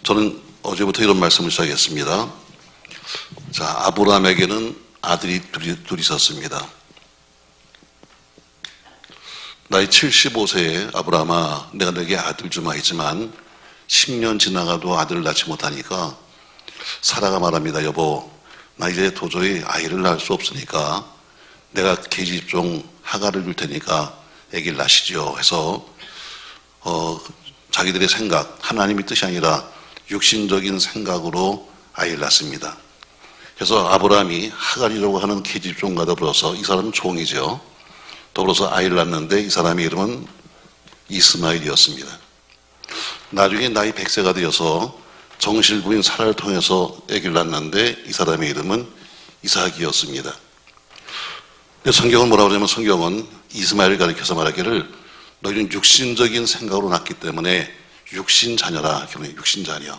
저는 어제부터 이런 말씀을 시작했습니다. 자, 아브라함에게는 아들이 둘이 있었습니다. 나이 75세에 아브라함아, 내가 너에게 아들 주마 했지만 10년 지나가도 아들을 낳지 못하니까 사라가 말합니다. 여보, 나 이제 도저히 아이를 낳을 수 없으니까 내가 계집종 하갈을 줄 테니까 아기를 낳으시죠 해서 자기들의 생각, 하나님의 뜻이 아니라 육신적인 생각으로 아이를 낳습니다. 그래서 아브라함이 하갈이라고 하는 계집종과 더불어서, 이 사람은 종이죠, 더불어서 아이를 낳는데 이 사람의 이름은 이스마엘이었습니다. 나중에 나이 100세가 되어서 정실부인 사라를 통해서 아기를 낳는데 이 사람의 이름은 이삭이었습니다. 성경은 뭐라고 하냐면, 성경은 이스마엘을 가리켜서 말하기를 너희는 육신적인 생각으로 낳기 때문에 육신 자녀라. 육신 자녀.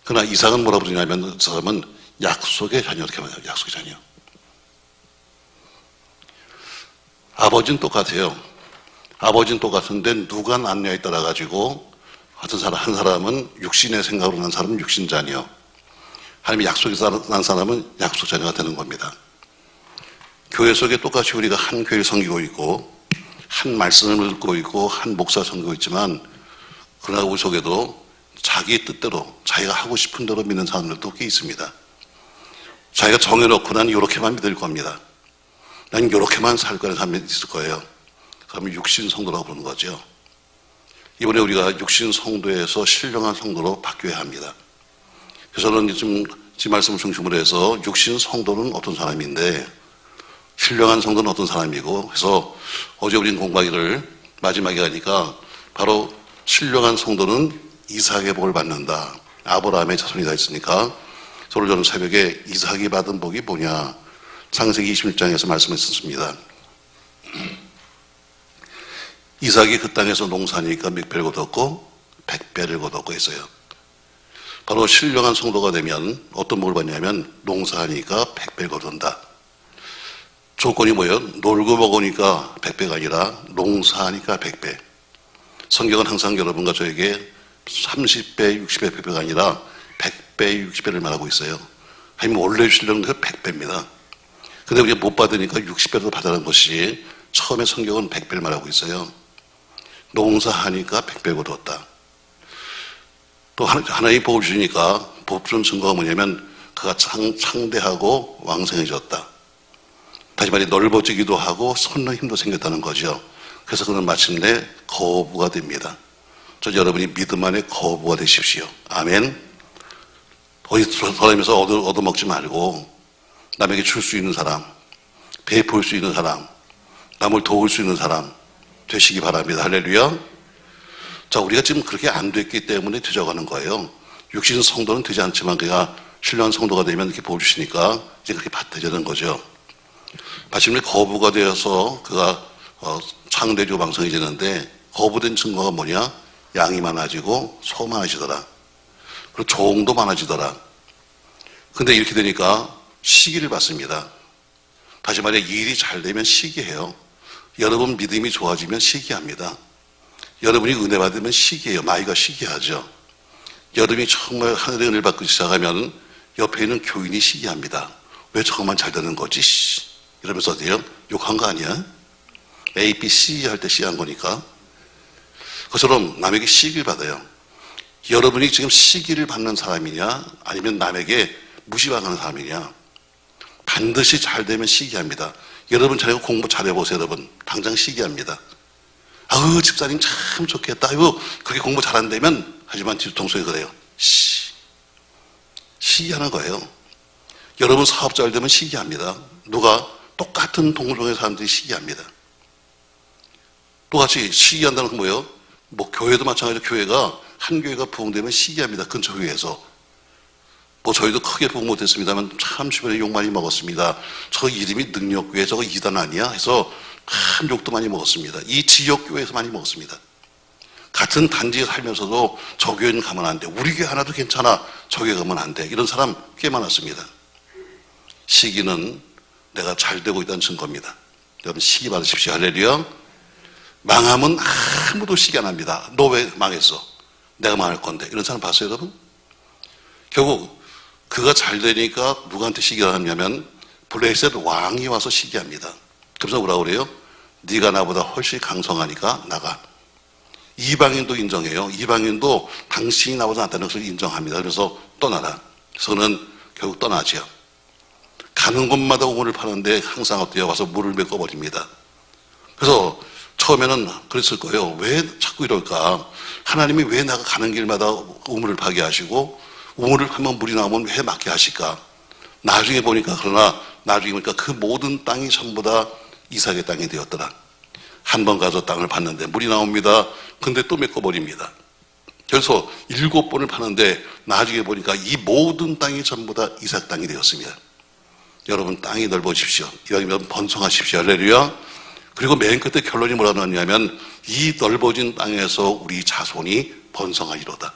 그러나 이삭은 뭐라고 부르냐면, 그 사람은 약속의 자녀, 이렇게 말해요. 약속의 자녀. 아버지는 똑같아요. 아버지는 똑같은데 누가 낳느냐에 따라 가지고 한 사람은 육신의 생각으로 난 사람은 육신 자녀, 하나님의 약속에서 난 사람은 약속 자녀가 되는 겁니다. 교회 속에 똑같이 우리가 한 교회를 섬기고 있고 한 말씀을 듣고 있고 한 목사를 섬기고 있지만, 그러나 우리 속에도 자기 뜻대로 자기가 하고 싶은 대로 믿는 사람들도 꽤 있습니다. 자기가 정해놓고 난 이렇게만 믿을 겁니다. 난 이렇게만 살 거라는 사람이 있을 거예요. 그러면 육신 성도라고 부르는 거죠. 이번에 우리가 육신 성도에서 신령한 성도로 바뀌어야 합니다. 그래서 저는 지금 제 말씀을 중심으로 해서 육신 성도는 어떤 사람인데 신령한 성도는 어떤 사람이고, 그래서 어제 우린 공부하기를 마지막에 하니까 바로 신령한 성도는 이삭의 복을 받는다. 아브라함의 자손이 다 있으니까 오늘 저는 새벽에 이삭이 받은 복이 뭐냐, 창세기 21장에서 말씀했었습니다. 이삭이 그 땅에서 농사하니까 100배를 거뒀고 100배를 거뒀고 했어요. 바로 신령한 성도가 되면 어떤 복을 받냐면 농사하니까 100배를 거둔다. 조건이 뭐예요? 놀고 먹으니까 100배가 아니라 농사하니까 100배. 성경은 항상 여러분과 저에게 30배, 60배, 100배가 아니라 100배, 60배를 말하고 있어요. 하나님 원래 주시려는 게 100배입니다. 근데 우리가 못 받으니까 60배로 받으라는 것이, 처음에 성경은 100배를 말하고 있어요. 농사하니까 100배 거두었다. 또 하나님 복을 주시니까 복 주는 증거가 뭐냐면 그가 창대하고 왕성해졌다. 다시 말해 넓어지기도 하고 솟는 힘도 생겼다는 거죠. 그래서 그는 마침내 거부가 됩니다. 저 여러분이 믿음 안에 거부가 되십시오. 아멘. 어디 돌아다니면서 얻어먹지 말고 남에게 줄 수 있는 사람, 베풀 수 있는 사람, 남을 도울 수 있는 사람 되시기 바랍니다. 할렐루야. 자, 우리가 지금 그렇게 안 됐기 때문에 뒤져가는 거예요. 육신 성도는 되지 않지만 그가 신령한 성도가 되면 이렇게 보여주시니까 이제 그렇게 되자는 거죠. 마침내 거부가 되어서 그가 창대하고 왕성해지는데, 거부된 증거가 뭐냐? 양이 많아지고 소 많아지더라. 그리고 종도 많아지더라. 근데 이렇게 되니까 시기를 받습니다. 다시 말해 일이 잘 되면 시기해요. 여러분 믿음이 좋아지면 시기합니다. 여러분이 은혜 받으면 시기해요. 마이가 시기하죠. 여러분이 정말 하늘의 은혜를 받기 시작하면 옆에 있는 교인이 시기합니다. 왜 저것만 잘 되는 거지? 이러면서 어때요? 욕한 거 아니야? A, B, C 할 때 시기한 거니까. 그처럼 남에게 시기를 받아요. 여러분이 지금 시기를 받는 사람이냐 아니면 남에게 무시당하는 사람이냐? 반드시 잘 되면 시기합니다. 여러분 자네가 공부 잘해보세요. 여러분 당장 시기합니다. 아우 집사님 참 좋겠다. 아이고 그렇게 공부 잘한다면, 하지만 뒤통수에 그래요. 시기하는 거예요. 여러분 사업 잘 되면 시기합니다. 누가? 똑같은 동종의 사람들이 시기합니다. 똑같이 시기한다는 건 뭐예요? 뭐 교회도 마찬가지로 교회가 한 교회가 부흥되면 시기합니다. 근처 교회에서. 뭐 저희도 크게 부흥 못했습니다만 참 주변에 욕 많이 먹었습니다. 저 이름이 능력교회, 저거 이단 아니야? 해서 참 욕도 많이 먹었습니다. 이 지역교회에서 많이 먹었습니다. 같은 단지에 살면서도 저 교회는 가면 안 돼. 우리 교회 하나도 괜찮아. 저 교회 가면 안 돼. 이런 사람 꽤 많았습니다. 시기는 내가 잘 되고 있다는 증거입니다. 여러분 시기 받으십시오. 할렐루야. 망하면 아무도 시기 안 합니다. 너 왜 망했어? 내가 망할 건데. 이런 사람 봤어요, 여러분? 결국 그가 잘 되니까 누구한테 시기를 하냐면 블레셋 왕이 와서 시기합니다. 그래서 뭐라고 그래요? 네가 나보다 훨씬 강성하니까 나가. 이방인도 인정해요. 이방인도 당신이 나보다 낫다는 것을 인정합니다. 그래서 떠나라. 그래서 그는 결국 떠나지요. 가는 곳마다 우물을 파는데 항상 어때요? 와서 물을 메꿔버립니다. 그래서 처음에는 그랬을 거예요. 왜 자꾸 이럴까? 하나님이 왜 내가 가는 길마다 우물을 파게 하시고 우물을 하면 물이 나오면 왜 막게 하실까? 나중에 보니까 그 모든 땅이 전부 다 이삭의 땅이 되었더라. 한 번 가서 땅을 봤는데 물이 나옵니다. 근데 또 메꿔버립니다. 그래서 7번을 파는데 나중에 보니까 이 모든 땅이 전부 다 이삭 땅이 되었습니다. 여러분 땅이 넓어지십시오. 여러분 번성하십시오. 할렐루야. 그리고 맨 끝에 결론이 뭐라 나왔냐면 이 넓어진 땅에서 우리 자손이 번성하리로다.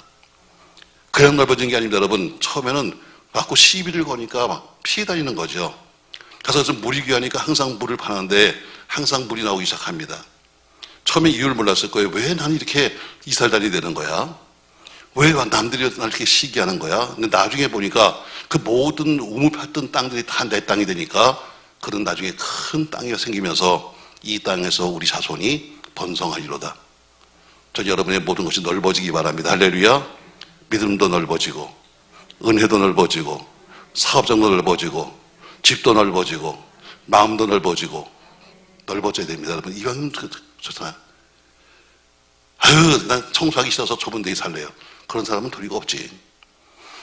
그냥 넓어진 게 아닙니다. 여러분 처음에는 갖고 시비를 거니까 막 피해 다니는 거죠. 가서 물이 귀하니까 항상 물을 파는데 항상 물이 나오기 시작합니다. 처음에 이유를 몰랐을 거예요. 왜 나는 이렇게 이살달이 되는 거야? 왜 남들이 나를 이렇게 시기하는 거야? 근데 나중에 보니까 그 모든 우물 팠던 땅들이 다 내 땅이 되니까 그런 나중에 큰 땅이 생기면서 이 땅에서 우리 자손이 번성하리로다. 전 여러분의 모든 것이 넓어지기 바랍니다. 할렐루야. 믿음도 넓어지고 은혜도 넓어지고 사업장도 넓어지고 집도 넓어지고 마음도 넓어지고 넓어져야 됩니다. 여러분 이왕이면 좋잖아요. 아유 난 청소하기 싫어서 좁은 데에 살래요. 그런 사람은 도리가 없지.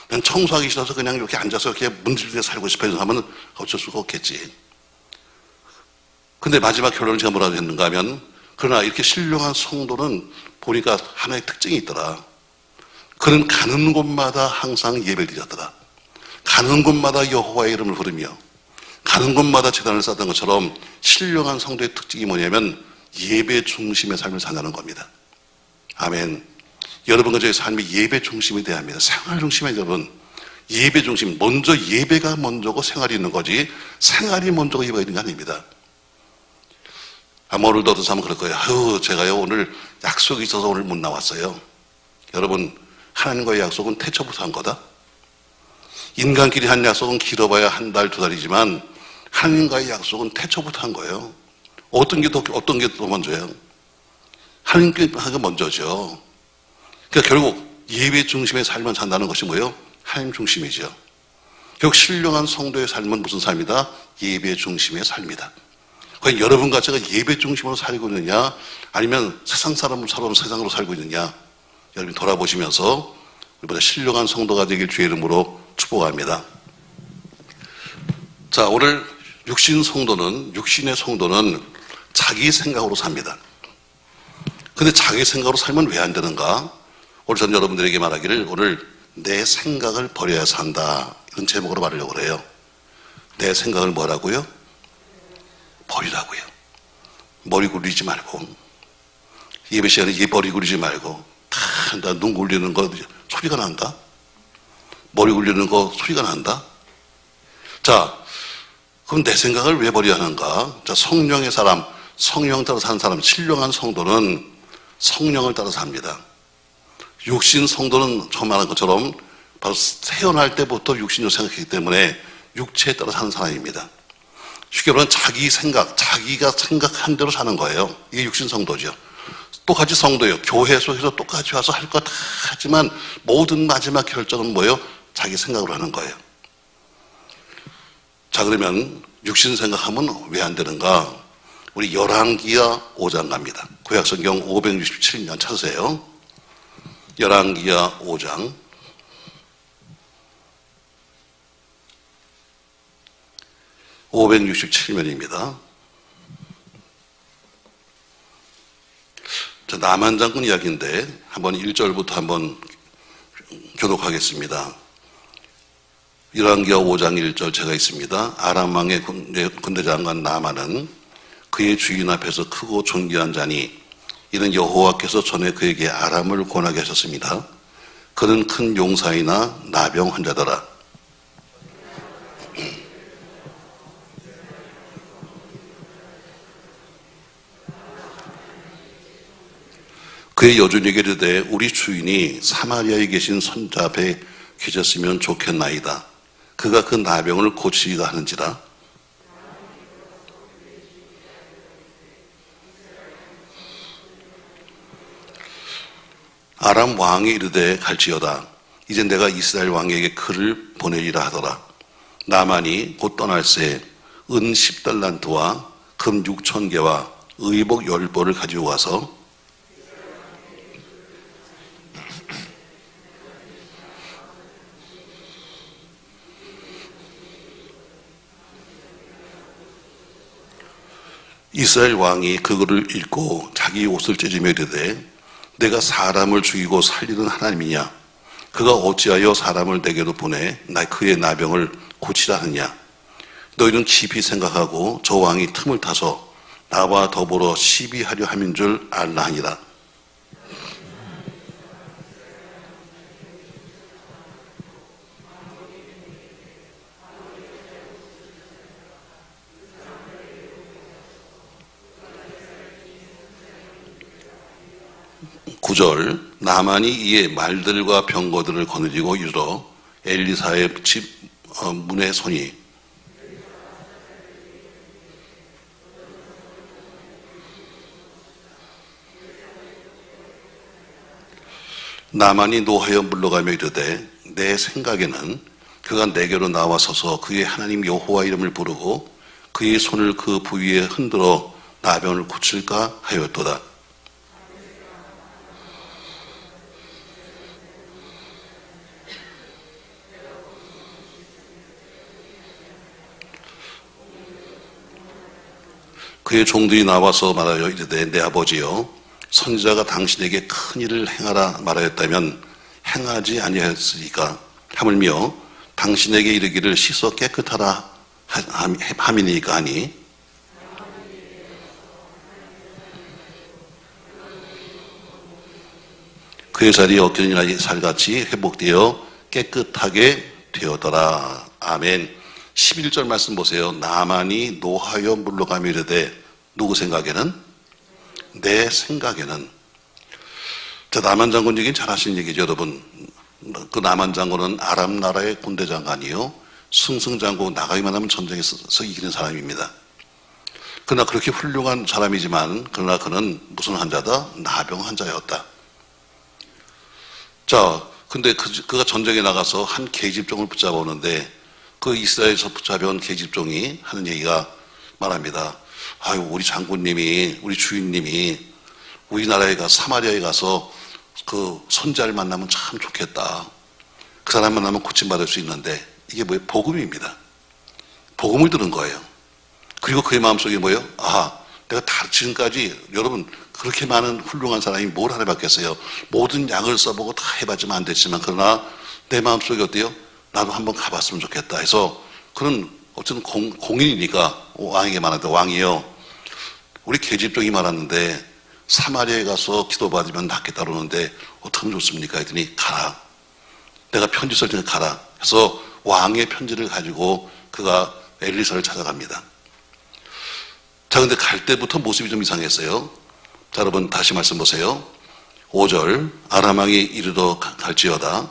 난 청소하기 싫어서 그냥 이렇게 앉아서 이렇게 문질게 살고 싶어 하는 사람은 어쩔 수가 없겠지. 근데 마지막 결론은 제가 뭐라고 했는가 하면 그러나 이렇게 신령한 성도는 보니까 하나의 특징이 있더라. 그는 가는 곳마다 항상 예배를 드렸더라. 가는 곳마다 여호와의 이름을 부르며 가는 곳마다 제단을 쌓던 것처럼 신령한 성도의 특징이 뭐냐면 예배 중심의 삶을 산다는 겁니다. 아멘. 여러분과 저의 삶이 예배 중심이 돼야 합니다. 생활 중심이에요, 여러분. 예배 중심. 먼저 예배가 먼저고 생활이 있는 거지 생활이 먼저고 예배가 있는 게 아닙니다. 아마 오늘도 어떤 사람은 그럴 거예요. 아유, 제가요, 오늘 약속이 있어서 오늘 못 나왔어요. 여러분, 하나님과의 약속은 태초부터 한 거다. 인간끼리 한 약속은 길어봐야 한 달, 2달이지만 하나님과의 약속은 태초부터 한 거예요. 어떤 게 더 먼저예요? 하나님께 하는 게 먼저죠. 그러니까 결국 예배 중심의 삶을 산다는 것이 뭐예요? 하나님 중심이죠. 결국 신령한 성도의 삶은 무슨 삶이다? 예배 중심의 삶이다. 과연 여러분과 제가 예배 중심으로 살고 있느냐 아니면 세상 사람처럼 세상으로 살고 있느냐 여러분 돌아보시면서 우리보다 신령한 성도가 되길 주의 이름으로 축복합니다. 자, 오늘 육신의 성도는 자기 생각으로 삽니다. 근데 자기 생각으로 살면 왜 안 되는가? 오늘 전 여러분들에게 말하기를 오늘 내 생각을 버려야 산다 이런 제목으로 말하려고 그래요. 내 생각을 뭐라고요? 버리라고요. 머리 굴리지 말고 예배 시간에 머리 굴리지 말고 다 눈 굴리는 거 소리가 난다. 머리 굴리는 거 소리가 난다. 자, 그럼 내 생각을 왜 버려야 하는가? 자, 성령의 사람, 성령 따라 사는 사람, 신령한 성도는 성령을 따라 삽니다. 육신 성도는 처음 말한 것처럼 바로 태어날 때부터 육신으로 생각했기 때문에 육체에 따라 사는 사람입니다. 쉽게 말하면 자기 생각, 자기가 생각한 대로 사는 거예요. 이게 육신 성도죠. 똑같이 성도예요. 교회 속에서 똑같이 와서 할 거 다 하지만 모든 마지막 결정은 뭐예요? 자기 생각으로 하는 거예요. 자, 그러면 육신 생각하면 왜 안 되는가? 우리 열왕기하 5장 갑니다. 구약성경 567년 찾으세요. 열왕기하 5장. (567면입니다) 자, 나만 장군 이야기인데 한번 1절부터 한번 교독하겠습니다. 열왕기하 5장 1절 제가 있습니다. 아람 왕의 군대 장관 나만은 그의 주인 앞에서 크고 존귀한 자니 이는 여호와께서 전에 그에게 아람을 권하게 하셨습니다. 그는 큰 용사이나 나병 환자더라. 그의 여종에게 이르되 우리 주인이 사마리아에 계신 손자 앞에 계셨으면 좋겠나이다. 그가 그 나병을 고치리라 하는지라. 아람 왕이 이르되 갈지어다. 이제 내가 이스라엘 왕에게 글을 보내리라 하더라. 나만이 곧 떠날새 은 10달란트와 금 6,000개와 의복 10벌을 가지고 와서 이스라엘 왕이 그거를 읽고 자기 옷을 찢으며 이르되 내가 사람을 죽이고 살리는 하나님이냐? 그가 어찌하여 사람을 내게로 보내 그의 나병을 고치라 하느냐? 너희는 깊이 생각하고 저 왕이 틈을 타서 나와 더불어 시비하려 함인 줄 알라 하니라. 구절 나만이 이에 말들과 병거들을 거느리고 이르러 엘리사의 집 문에 서니 나만이 노하여 물러가며 이르되 내 생각에는 그가 내게로 나와서서 그의 하나님 여호와 이름을 부르고 그의 손을 그 부위에 흔들어 나병을 고칠까 하였도다. 그의 종들이 나와서 말하여 이르되 내 아버지여 선지자가 당신에게 큰 일을 행하라 말하였다면 행하지 아니하였으리까 하물며 당신에게 이르기를 씻어 깨끗하라 함이니까 하니 그의 살이 어견이나 살같이 회복되어 깨끗하게 되었더라. 아멘. 11절 말씀 보세요. 나만이 노하여 물러가며 이르되 누구 생각에는? 내 생각에는. 자, 나만 장군 얘기는 잘 하시는 얘기죠, 여러분. 그 나만 장군은 아람 나라의 군대 장관이요. 승승장구 나가기만 하면 전쟁에서 이기는 사람입니다. 그러나 그렇게 훌륭한 사람이지만 그러나 그는 무슨 환자다? 나병 환자였다. 자, 근데 그가 전쟁에 나가서 한 계집종을 붙잡아 오는데 그 이스라엘에서 붙잡아온 계집종이 하는 얘기가 말합니다. 아유, 우리 장군님이, 우리 주인님이 우리나라에 사마리아에 가서 그 선자를 만나면 참 좋겠다. 그 사람 만나면 고침받을 수 있는데 이게 뭐예요? 복음입니다. 복음을 들은 거예요. 그리고 그의 마음속에 뭐예요? 아, 내가 다 지금까지 여러분 그렇게 많은 훌륭한 사람이 뭘 하나 봤겠어요. 모든 약을 써보고 다 해봤지만 안 됐지만 그러나 내 마음속에 어때요? 나도 한번 가봤으면 좋겠다 해서 그런 어쨌든 공인이니까 왕에게 말하는데 왕이요. 우리 계집종이 말하는데 사마리아에 가서 기도받으면 낫겠다 그러는데 어떻게 하면 좋습니까? 했더니 가라. 내가 편지 쓸 테니까 가라. 해서 왕의 편지를 가지고 그가 엘리사를 찾아갑니다. 자, 근데 갈 때부터 모습이 좀 이상했어요. 자, 여러분 다시 말씀 보세요. 5절 아람 왕이 이르러 갈지어다.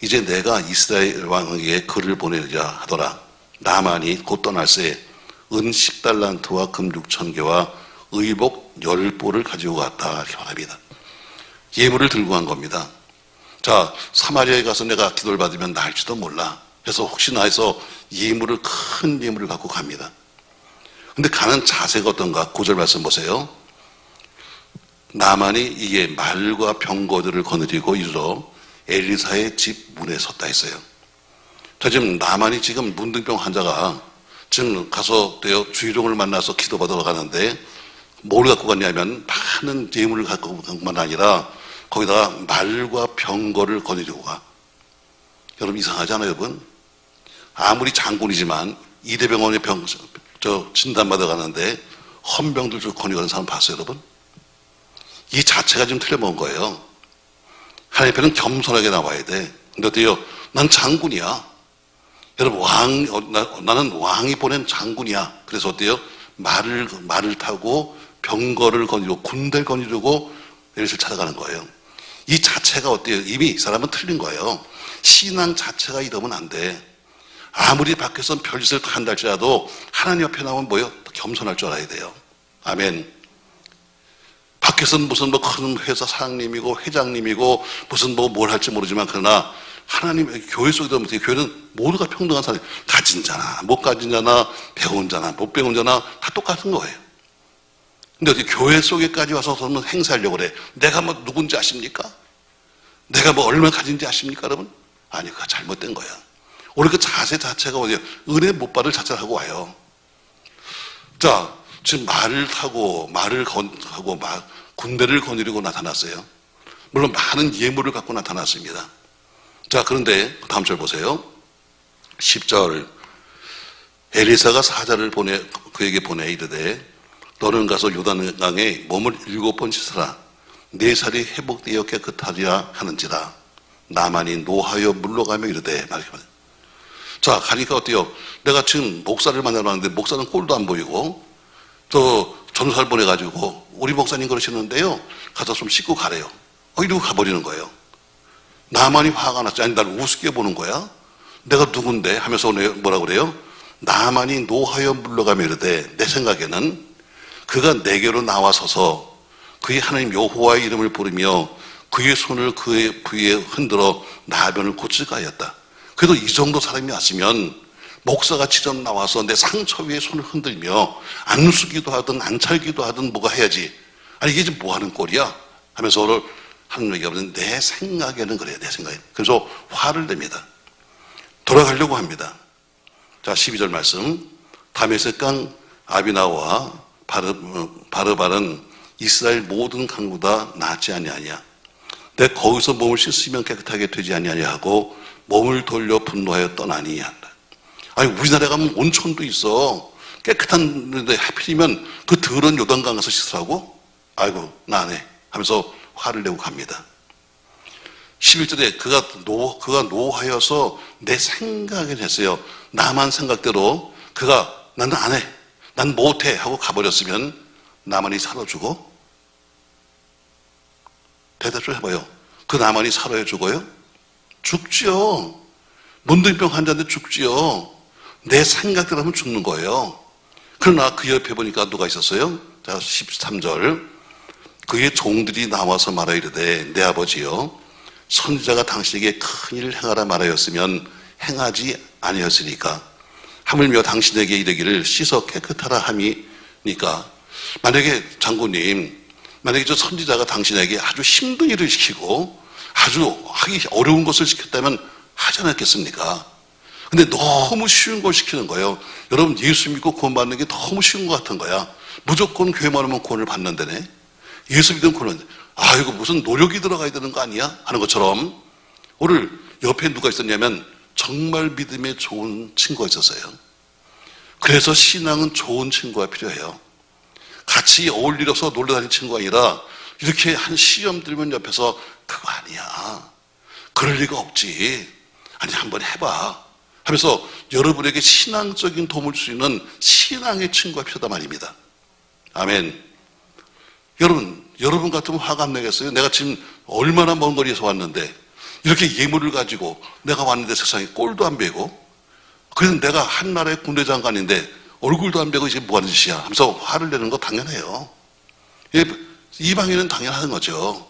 이제 내가 이스라엘 왕에게 글을 보내리라 하더라. 나만이 곧 떠날새 은 10달란트와 금 6,000개와 의복 10벌을 가지고 갔다 이렇게 말합니다. 예물을 들고 간 겁니다. 자, 사마리아에 가서 내가 기도를 받으면 나을지도 몰라. 그래서 혹시나 해서 큰 예물을 갖고 갑니다. 근데 가는 자세가 어떤가? 9절 말씀 보세요. 나만이 이게 말과 병거들을 거느리고 이르러 엘리사의 집 문에 섰다 했어요. 자, 지금 나만이 지금 문둥병 환자가 지금 가서 주의종을 만나서 기도받으러 가는데 뭘 갖고 갔냐면 많은 예물을 갖고 간 것만 아니라 거기다가 말과 병거를 거느리고 가. 여러분 이상하지 않아요, 여러분? 아무리 장군이지만 이대병원에 진단받아 가는데 헌병들 좀 거느리고 가는 사람 봤어요, 여러분? 이 자체가 좀 틀려먹은 거예요. 하나님 앞에는 겸손하게 나와야 돼. 근데 어때요? 난 장군이야. 여러분, 나는 왕이 보낸 장군이야. 그래서 어때요? 말을 타고 병거를 거느리고 군대를 거느리고 엘리사를 찾아가는 거예요. 이 자체가 어때요? 이미 이 사람은 틀린 거예요. 신앙 자체가 이러면 안 돼. 아무리 밖에서 별짓을 다 한다 할지라도 하나님 앞에 나오면 뭐예요? 겸손할 줄 알아야 돼요. 아멘. 밖에서는 무슨 뭐 큰 회사 사장님이고 회장님이고 무슨 뭐 뭘 할지 모르지만 그러나 하나님 교회 속에 들어오면 교회는 모두가 평등한 사람이 가진 자나 못 가진 자나 배운 자나 못 배운 자나 다 똑같은 거예요. 근데 어디 교회 속에까지 와서 그러면 행사하려고 그래. 내가 뭐 누군지 아십니까? 내가 뭐 얼마 가진지 아십니까 여러분? 아니 그거 잘못된 거야. 우리 그 자세 자체가 어디요? 은혜 못 받을 자체를 하고 와요. 자, 지금 말을 타고 하고 군대를 거느리고 나타났어요. 물론 많은 예물을 갖고 나타났습니다. 자, 그런데 다음 절 보세요. 10절. 엘리사가 사자를 그에게 보내 이르되 너는 가서 요단강에 몸을 7번 씻으라. 네 살이 회복되어 깨끗하리라 하는지라. 나만이 노하여 물러가며 이르되 말이죠. 자, 가니까 어때요? 내가 지금 목사를 만나러 왔는데 목사는 꼴도 안 보이고 저 전사를 보내가지고 우리 목사님 그러시는데요. 가서 좀 씻고 가래요. 이러고 가버리는 거예요. 나만이 화가 났지. 아니, 날 우습게 보는 거야? 내가 누군데? 하면서 뭐라 그래요? 나만이 노하여 물러가며 이르되 내 생각에는 그가 내게로 나와서서 그의 하나님 여호와의 이름을 부르며 그의 손을 그의 부위에 흔들어 나변을 고칠까 하였다. 그래도 이 정도 사람이 왔으면 목사가 직접 나와서 내 상처 위에 손을 흔들며 안수기도 하든 안찰기도 하든 뭐가 해야지. 아니 이게 지금 뭐 하는 꼴이야? 하면서 오늘 하는 얘기가 없는 내 생각에는 그래요. 내 생각에. 그래서 화를 냅니다. 돌아가려고 합니다. 자, 12절 말씀. 다메섹강 아비나와 바르발은 이스라엘 모든 강보다 낫지 아니하냐. 내 거기서 몸을 씻으면 깨끗하게 되지 아니하냐 하고 몸을 돌려 분노하여 떠나니 한다. 아니 우리나라에 가면 온천도 있어. 깨끗한데 하필이면 그 더러운 요단강 가서 씻으라고? 아이고 나 안 해 하면서 화를 내고 갑니다. 11절에 그가 노하여서 내 생각을 했어요. 나만 생각대로 그가 나는 안 해. 난 못해 하고 가버렸으면 나만이 살아 죽어? 대답 좀 해봐요. 그 나만이 살아야 죽어요? 죽지요. 문둥병 환자인데 죽지요. 내 생각대로 하면 죽는 거예요. 그러나 그 옆에 보니까 누가 있었어요? 자, 13절. 그의 종들이 나와서 말하이르되 내 아버지여 선지자가 당신에게 큰 일을 행하라 말하였으면 행하지 아니었으니까 하물며 당신에게 이르기를 씻어 깨끗하라 함이니까. 만약에 장군님, 만약에 저 선지자가 당신에게 아주 힘든 일을 시키고 아주 하기 어려운 것을 시켰다면 하지 않았겠습니까? 근데 너무 쉬운 걸 시키는 거예요. 여러분 예수 믿고 구원 받는 게 너무 쉬운 것 같은 거야. 무조건 교회만 오면 구원을 받는데네. 예수 믿으면 구원을 이거 무슨 노력이 들어가야 되는 거 아니야? 하는 것처럼 오늘 옆에 누가 있었냐면 정말 믿음에 좋은 친구가 있었어요. 그래서 신앙은 좋은 친구가 필요해요. 같이 어울리려서 놀러 다니는 친구가 아니라 이렇게 한 시험 들면 옆에서 그거 아니야. 그럴 리가 없지. 아니 한번 해봐. 하면서 여러분에게 신앙적인 도움을 줄 수 있는 신앙의 친구가 필요하단 말입니다. 아멘. 여러분 같으면 화가 안 나겠어요? 내가 지금 얼마나 먼 거리에서 왔는데 이렇게 예물을 가지고 내가 왔는데 세상에 꼴도 안 베고 그래서 내가 한나라의 군대 장관인데 얼굴도 안 베고 이게 뭐 하는 짓이야 하면서 화를 내는 거 당연해요. 이방인은 당연한 거죠.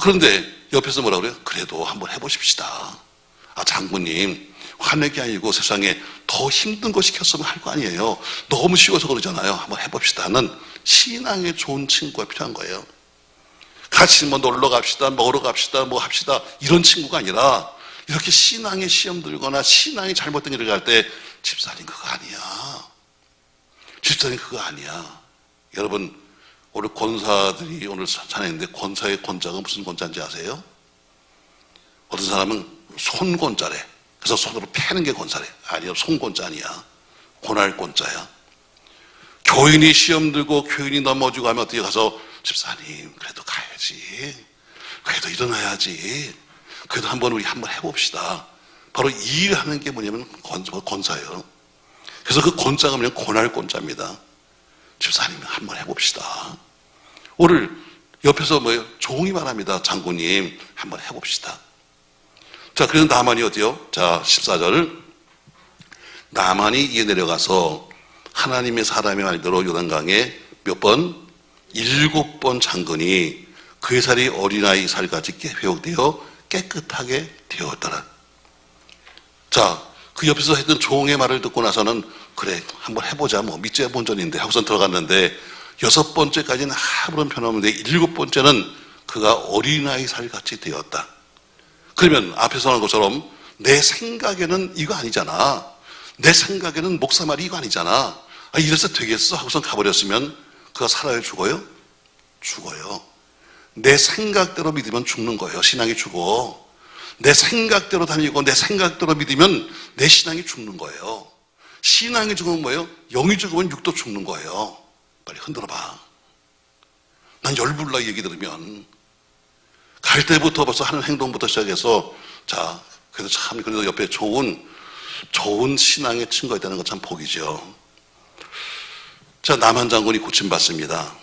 그런데 옆에서 뭐라 그래요? 그래도 한번 해보십시다. 장군님 화낼 게 아니고 세상에 더 힘든 거 시켰으면 할 거 아니에요. 너무 쉬워서 그러잖아요. 한번 해봅시다는 신앙에 좋은 친구가 필요한 거예요. 같이 뭐 놀러 갑시다, 먹으러 갑시다, 뭐 합시다 이런 친구가 아니라 이렇게 신앙에 시험 들거나 신앙이 잘못된 일을 할 때 집사님 그거 아니야. 집사님 그거 아니야. 여러분 오늘 권사들이 오늘 찬양했는데 권사의 권자가 무슨 권자인지 아세요? 어떤 사람은 손권자래. 그래서 손으로 패는 게 권사래. 아니요, 손권자 아니야. 권할 권자야. 교인이 시험 들고 교인이 넘어지고 하면 어떻게 가서 집사님 그래도 가야지. 그래도 일어나야지. 그래도 우리 한번 해봅시다. 바로 이 일을 하는 게 뭐냐면 권사예요. 그래서 그 권자가 뭐냐면 권할 권자입니다. 집사님 한번 해봅시다. 오늘 옆에서 뭐예요? 종이 말합니다. 장군님, 한번 해봅시다. 자, 그래서 나만이 어때요? 자, 14절. 나만이 이에 내려가서 하나님의 사람의 말대로 요단강에 몇 번? 7번 잠그니 그의 살이 어린아이 살같이 회복되어 깨끗하게 되었더라. 자, 그 옆에서 했던 종의 말을 듣고 나서는 그래, 한번 해보자. 뭐 믿져야 본전인데 하고선 들어갔는데 6번째까지는 아무런 변화없는데 7번째는 그가 어린아이 살같이 되었다. 그러면 앞에서 한 것처럼 내 생각에는 이거 아니잖아. 내 생각에는 목사 말이 이거 아니잖아. 아, 이래서 되겠어? 하고선 가버렸으면 그가 살아요? 죽어요? 죽어요. 내 생각대로 믿으면 죽는 거예요. 신앙이 죽어. 내 생각대로 다니고 내 생각대로 믿으면 내 신앙이 죽는 거예요. 신앙이 죽으면 뭐예요? 영이 죽으면 육도 죽는 거예요. 빨리 흔들어봐. 난 열불나 얘기 들으면. 갈 때부터 벌써 하는 행동부터 시작해서 자, 그래도 참 그래도 옆에 좋은 신앙의 친구가 있다는 건 참 복이죠. 자, 남한 장군이 고침받습니다.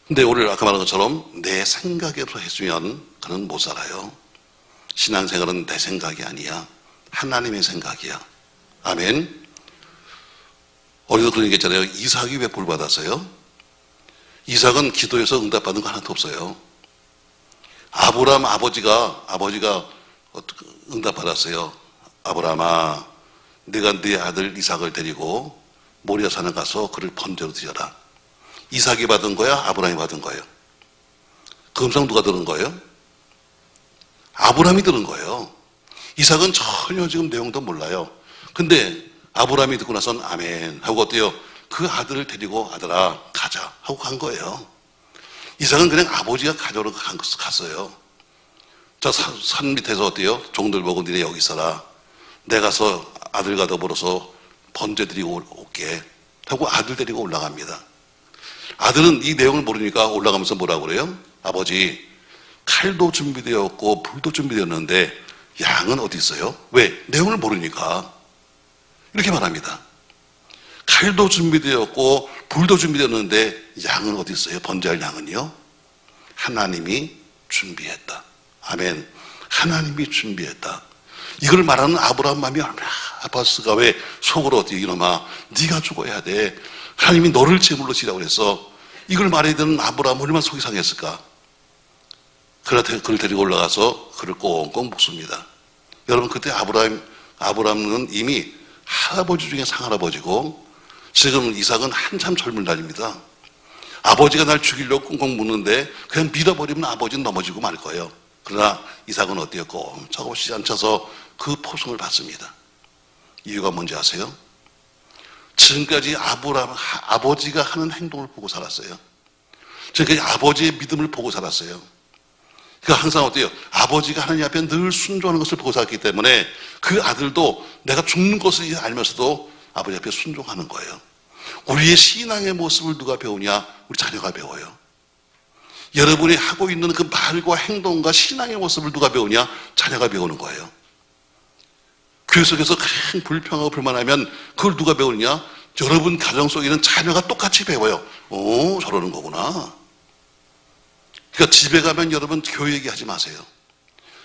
근데 오늘 아까 말한 것처럼 내 생각으로 했으면 그는 못 살아요. 신앙생활은 내 생각이 아니야. 하나님의 생각이야. 아멘. 어디서 그런 얘기 있잖아요. 이삭이 왜 볼 받았어요? 이삭은 기도해서 응답받은 거 하나도 없어요. 아브라함 아버지가 응답받았어요. 아브라함아, 네가 네 아들 이삭을 데리고 모리아 산에 가서 그를 번제로 드려라. 이삭이 받은 거야? 아브라함이 받은 거예요? 그 음성 누가 들은 거예요? 아브라함이 들은 거예요. 이삭은 전혀 지금 내용도 몰라요. 근데 아브라함이 듣고 나선 아멘 하고 어때요? 그 아들을 데리고 아들아 가자 하고 간 거예요. 이삭은 그냥 아버지가 가져오러 갔어요. 자, 산 밑에서 어때요? 종들 보고 니네 여기 있어라. 내가 가서 아들과 더불어서 번제 드리고 올게 하고 아들 데리고 올라갑니다. 아들은 이 내용을 모르니까 올라가면서 뭐라고 그래요? 아버지, 칼도 준비되었고 불도 준비되었는데 양은 어디 있어요? 왜? 내용을 모르니까. 이렇게 말합니다. 칼도 준비되었고 불도 준비되었는데 양은 어디 있어요? 번제할 양은요? 하나님이 준비했다. 아멘. 하나님이 준비했다. 이걸 말하는 아브라함 마음이 얼마나 아팠을까. 왜? 속으로 어떻게 이놈아 네가 죽어야 돼. 하나님이 너를 제물로 지라고 그랬어. 이걸 말해야 되는 아브라함 얼마나 속이 상했을까. 그를 데리고 올라가서 그를 꽁꽁 묶습니다. 여러분, 그때 아브라함은 이미 할아버지 중에 상할아버지고 지금 이삭은 한참 젊은 날입니다. 아버지가 날 죽이려고 꽁꽁 묶는데 그냥 믿어버리면 아버지는 넘어지고 말 거예요. 그러나 이삭은 어때요? 꼼짝없이 앉혀서 그 포성을 받습니다. 이유가 뭔지 아세요? 지금까지 아버지가 하는 행동을 보고 살았어요. 지금까지 아버지의 믿음을 보고 살았어요. 그러니까 항상 어때요? 아버지가 하나님 앞에 늘 순종하는 것을 보고 살았기 때문에 그 아들도 내가 죽는 것을 알면서도 아버지 앞에 순종하는 거예요. 우리의 신앙의 모습을 누가 배우냐? 우리 자녀가 배워요. 여러분이 하고 있는 그 말과 행동과 신앙의 모습을 누가 배우냐? 자녀가 배우는 거예요. 교회 속에서 큰 불평하고 불만하면 그걸 누가 배우느냐? 여러분 가정 속에 있는 자녀가 똑같이 배워요. 오, 저러는 거구나. 그러니까 집에 가면 여러분 교회 얘기하지 마세요.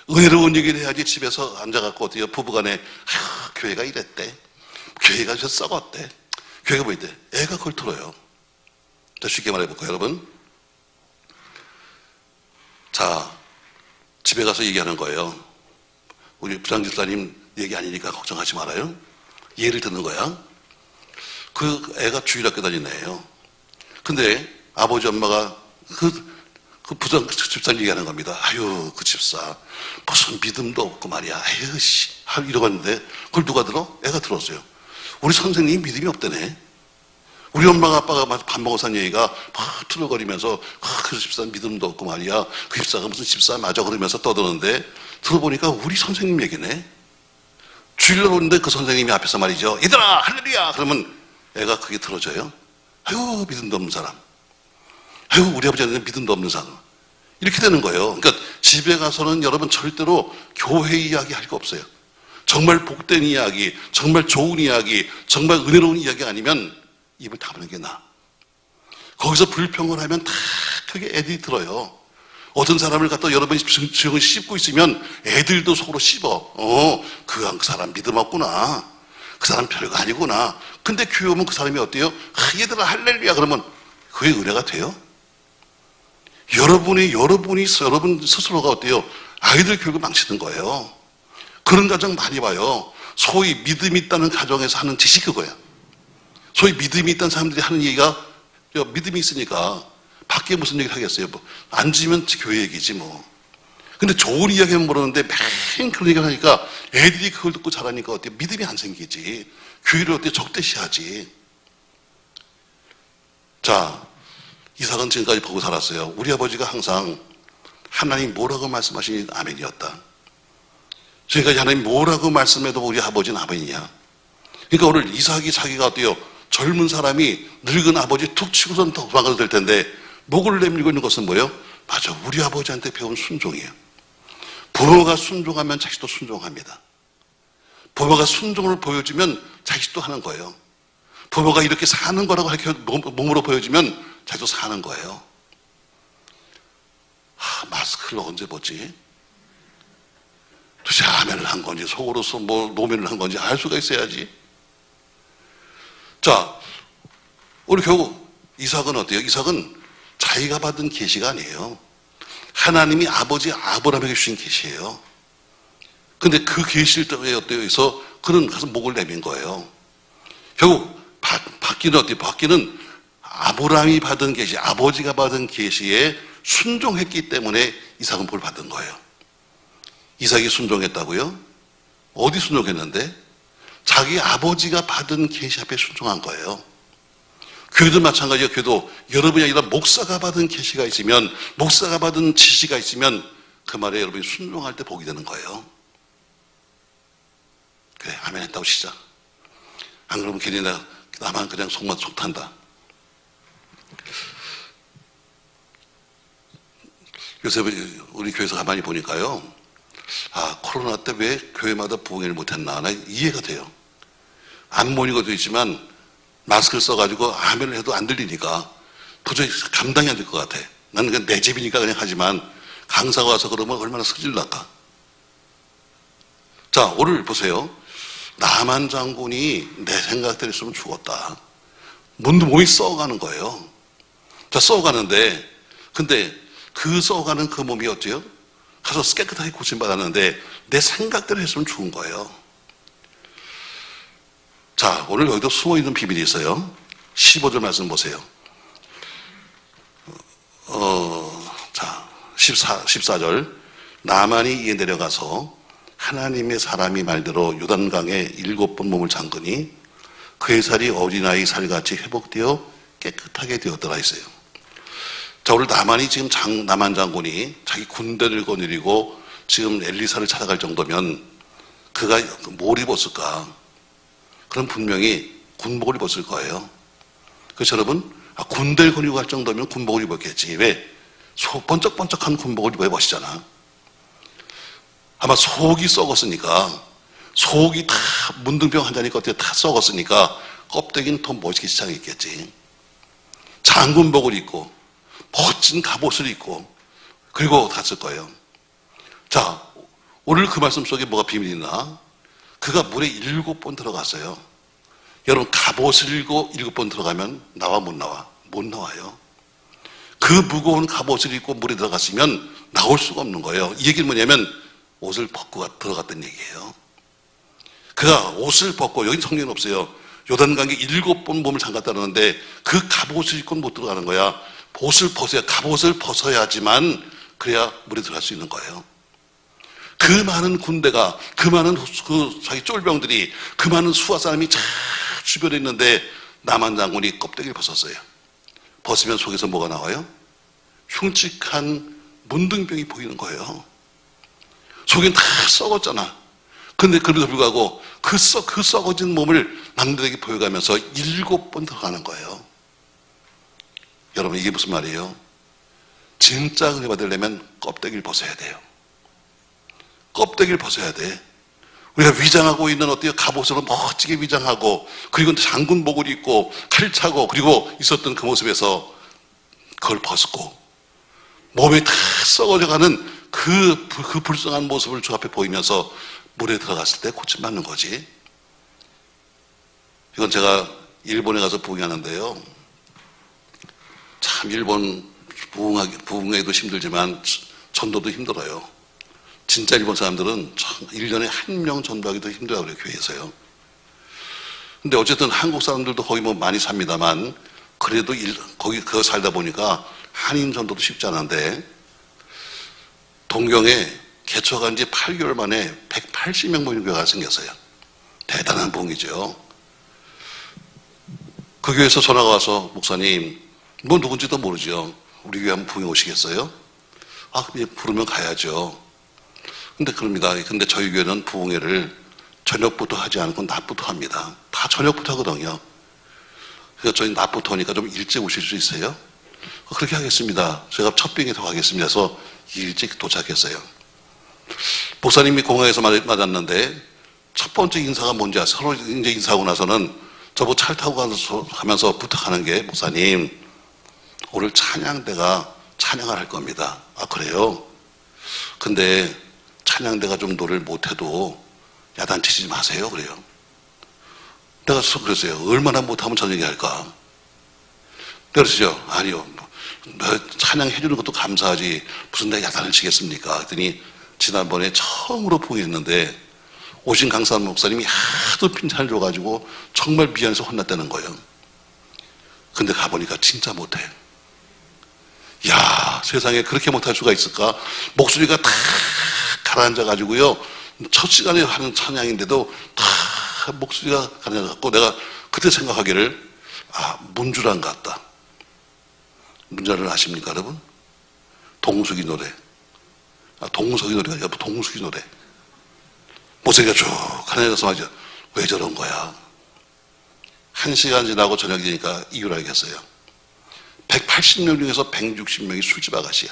은혜로운 얘기를 해야지. 집에서 앉아갖고 어때요? 부부간에 교회가 이랬대. 교회가 저 썩었대. 교회가 뭐 있대? 애가 그걸 들어요. 자, 쉽게 말해볼까요, 여러분? 자, 집에 가서 얘기하는 거예요. 우리 부장 집사님 얘기 아니니까 걱정하지 말아요. 예를 듣는 거야. 그 애가 주일학교 다니는 애예요. 근데 아버지 엄마가 그 부장 집사님 얘기하는 겁니다. 아유, 그 집사 무슨 믿음도 없고 말이야. 아유 씨 이러고 왔는데 그걸 누가 들어? 애가 들었어요. 우리 선생님이 믿음이 없다네. 우리 엄마가 아빠가 밥 먹어서 한 얘기가 막 투덜거리면서 그 집사 믿음도 없고 말이야. 그 집사가 무슨 집사 맞아 그러면서 떠드는데 들어보니까 우리 선생님 얘기네. 주일날 오는데 그 선생님이 앞에서 말이죠. 얘들아 할렐루야 그러면 애가 그게 들어져요. 아유 믿음도 없는 사람. 아유 우리 아버지는 믿음도 없는 사람. 이렇게 되는 거예요. 그러니까 집에 가서는 여러분 절대로 교회 이야기 할 거 없어요. 정말 복된 이야기, 정말 좋은 이야기, 정말 은혜로운 이야기 아니면 입을 다무는 게 나아. 거기서 불평을 하면 다 그게 애들이 들어요. 어떤 사람을 갖다 여러분이 지금 씹고 있으면 애들도 속으로 씹어. 그 사람 믿음 없구나. 그 사람 별거 아니구나. 근데 교회 오면 그 사람이 어때요? 얘들아 할렐루야 그러면 그게 은혜가 돼요? 여러분 스스로가 어때요? 아이들 교육을 망치는 거예요. 그런 가정 많이 봐요. 소위 믿음이 있다는 가정에서 하는 짓이 그거야. 소위 믿음이 있다는 사람들이 하는 얘기가 믿음이 있으니까 밖에 무슨 얘기를 하겠어요. 뭐 앉으면 교회 얘기지 뭐. 근데 좋은 이야기는 모르는데 맨 그런 얘기를 하니까 애들이 그걸 듣고 자라니까 어때요? 믿음이 안 생기지. 교회를 어때요? 적대시하지. 자, 이삭은 지금까지 보고 살았어요. 우리 아버지가 항상 하나님 뭐라고 말씀하시니 아멘이었다. 지금까지 하나님 뭐라고 말씀해도 우리 아버지는 아멘이야. 그러니까 오늘 이삭이 자기가 어때요? 젊은 사람이 늙은 아버지 툭 치고선 도망가도 될 텐데 목을 내밀고 있는 것은 뭐예요? 맞아, 우리 아버지한테 배운 순종이에요. 부모가 순종하면 자식도 순종합니다. 부모가 순종을 보여주면 자식도 하는 거예요. 부모가 이렇게 사는 거라고 이렇게 몸으로 보여주면 자기도 사는 거예요. 마스크를 언제 보지? 도대체 아멘을 한 건지 속으로서 뭐 노면을 한 건지 알 수가 있어야지. 자, 우리 결국 이삭은 어때요? 이삭은 자기가 받은 계시가 아니에요. 하나님이 아버지 아브라함에게 주신 계시예요. 근데 그 계시를 어때서 그는 가서 목을 내민 거예요. 결국 받기는 어때요? 받기는 아브라함이 받은 계시, 아버지가 받은 계시에 순종했기 때문에 이삭은 볼 받은 거예요. 이삭이 순종했다고요? 어디 순종했는데? 자기 아버지가 받은 계시 앞에 순종한 거예요. 교회도 마찬가지예요. 교회도 여러분이 아니라 목사가 받은 계시가 있으면, 목사가 받은 지시가 있으면 그 말에 여러분이 순종할 때 복이 되는 거예요. 그래, 아멘 했다고 시작. 안 그러면 괜히 나만 그냥 속만 속 탄다. 요새 우리 교회에서 가만히 보니까요. 코로나 때 왜 교회마다 부흥회를 못했나? 나 이해가 돼요. 안 모이는 것도 있지만 마스크를 써가지고 아멘을 해도 안 들리니까 도저히 감당이 안 될 것 같아. 나는 그냥 내 집이니까 그냥 하지만 강사가 와서 그러면 얼마나 승질날까. 자, 오늘 보세요. 나만 장군이 내 생각대로 있으면 죽었다. 몸이 썩어가는 거예요. 자, 썩어가는데 근데 그 썩어가는 그 몸이 어때요? 가서 깨끗하게 고침받았는데 내 생각대로 했으면 죽은 거예요. 자, 오늘 여기도 숨어있는 비밀이 있어요. 15절 말씀 보세요. 자, 14절. 나만이 이에 내려가서 하나님의 사람이 말대로 요단강에 7번 몸을 잠그니 그의 살이 어린아이 살같이 회복되어 깨끗하게 되었더라 했어요. 자, 오늘 나만이 지금 나만 장군이 자기 군대를 거느리고 지금 엘리사를 찾아갈 정도면 그가 뭘 입었을까? 그럼 분명히 군복을 입었을 거예요. 그래서 여러분, 군대를 거느리고 갈 정도면 군복을 입었겠지. 왜? 번쩍번쩍한 군복을 입어야 멋있잖아. 아마 속이 썩었으니까, 속이 다 문둥병 환자니까 어떻게 다 썩었으니까 껍데기는 더 멋있게 시장에 있겠지. 장군복을 입고 멋진 갑옷을 입고 그리고 갔을 거예요. 자, 오늘 그 말씀 속에 뭐가 비밀이 있나? 그가 물에 7번 들어갔어요. 여러분, 갑옷을 입고 7번 들어가면 나와 못 나와? 못 나와요. 그 무거운 갑옷을 입고 물에 들어갔으면 나올 수가 없는 거예요. 이 얘기는 뭐냐면 옷을 벗고 들어갔다는 얘기예요. 그가 옷을 벗고, 여기 성경은 없어요. 요단강에 7번 몸을 잠갔다는데 그 갑옷을 입고 못 들어가는 거야. 옷을 벗어야, 갑옷을 벗어야지만 그래야 물에 들어갈 수 있는 거예요. 그 많은 군대가, 그 많은 자기 쫄병들이, 그 많은 수하 사람이 쫙 주변에 있는데 나만 장군이 껍데기를 벗었어요. 벗으면 속에서 뭐가 나와요? 흉측한 문둥병이 보이는 거예요. 속엔 다 썩었잖아. 근데 그럼에도 불구하고 그 썩어진 몸을 남들에게 보여가면서 7번 들어가는 거예요. 여러분, 이게 무슨 말이에요? 진짜 은혜 받으려면 껍데기를 벗어야 돼요. 껍데기를 벗어야 돼. 우리가 위장하고 있는 어때요? 갑옷으로 멋지게 위장하고, 그리고 장군복을 입고 칼 차고 그리고 있었던 그 모습에서 그걸 벗고 몸이 다 썩어져가는 그 불쌍한 모습을 주 앞에 보이면서 물에 들어갔을 때 고침받는 거지. 이건 제가 일본에 가서 부흥하는데요. 참 일본 부흥회도 힘들지만 전도도 힘들어요. 진짜 일본 사람들은 1년에 한 명 전도하기도 힘들다고 그래요, 교회에서요. 근데 어쨌든 한국 사람들도 거기 뭐 많이 삽니다만 그래도 거기 그거 살다 보니까 한인 전도도 쉽지 않은데 동경에 개척한 지 8개월 만에 180명 모이는 교회가 생겼어요. 대단한 부흥이죠. 그 교회에서 전화가 와서 목사님 뭐 누군지도 모르죠. 우리 교회 한번 부흥해 오시겠어요? 아, 부르면 가야죠. 근데 그럽니다. 근데 저희 교회는 부흥회를 저녁부터 하지 않고 낮부터 합니다. 다 저녁부터 하거든요. 그래서 저희 낮부터 하니까 좀 일찍 오실 수 있어요? 그렇게 하겠습니다. 제가 첫 비행기 타고 가겠습니다. 그래서 일찍 도착했어요. 목사님이 공항에서 맞았는데 첫 번째 인사가 뭔지 아세요? 서로 이제 인사하고 나서는 저보고 차를 타고 가면서 부탁하는 게 목사님 오늘 찬양대가 찬양을 할 겁니다. 아 그래요? 근데 찬양대가 좀 노래를 못해도 야단치지 마세요. 그래요. 내가 그랬어요. 얼마나 못하면 저녁에 할까? 그러시죠? 아니요. 찬양해 주는 것도 감사하지 무슨 내가 야단을 치겠습니까? 그랬더니 지난번에 처음으로 부흥했는데 오신 강사 목사님이 하도 핀찬을 줘가지고 정말 미안해서 혼났다는 거예요. 근데 가보니까 진짜 못해. 야, 세상에 그렇게 못할 수가 있을까? 목소리가 다 가라앉아가지고요. 첫 시간에 하는 찬양인데도 다 목소리가 가라앉아갖고 내가 그때 생각하기를 문주란 같다. 문자를 아십니까, 여러분? 동숙이 노래. 동석이 노래가 아니라 동숙이 노래. 목소리가 쭉 가라앉아서 말이죠. 왜 저런 거야? 1시간 지나고 저녁이 되니까 이유를 알겠어요. 180명 중에서 160명이 술집 아가씨야.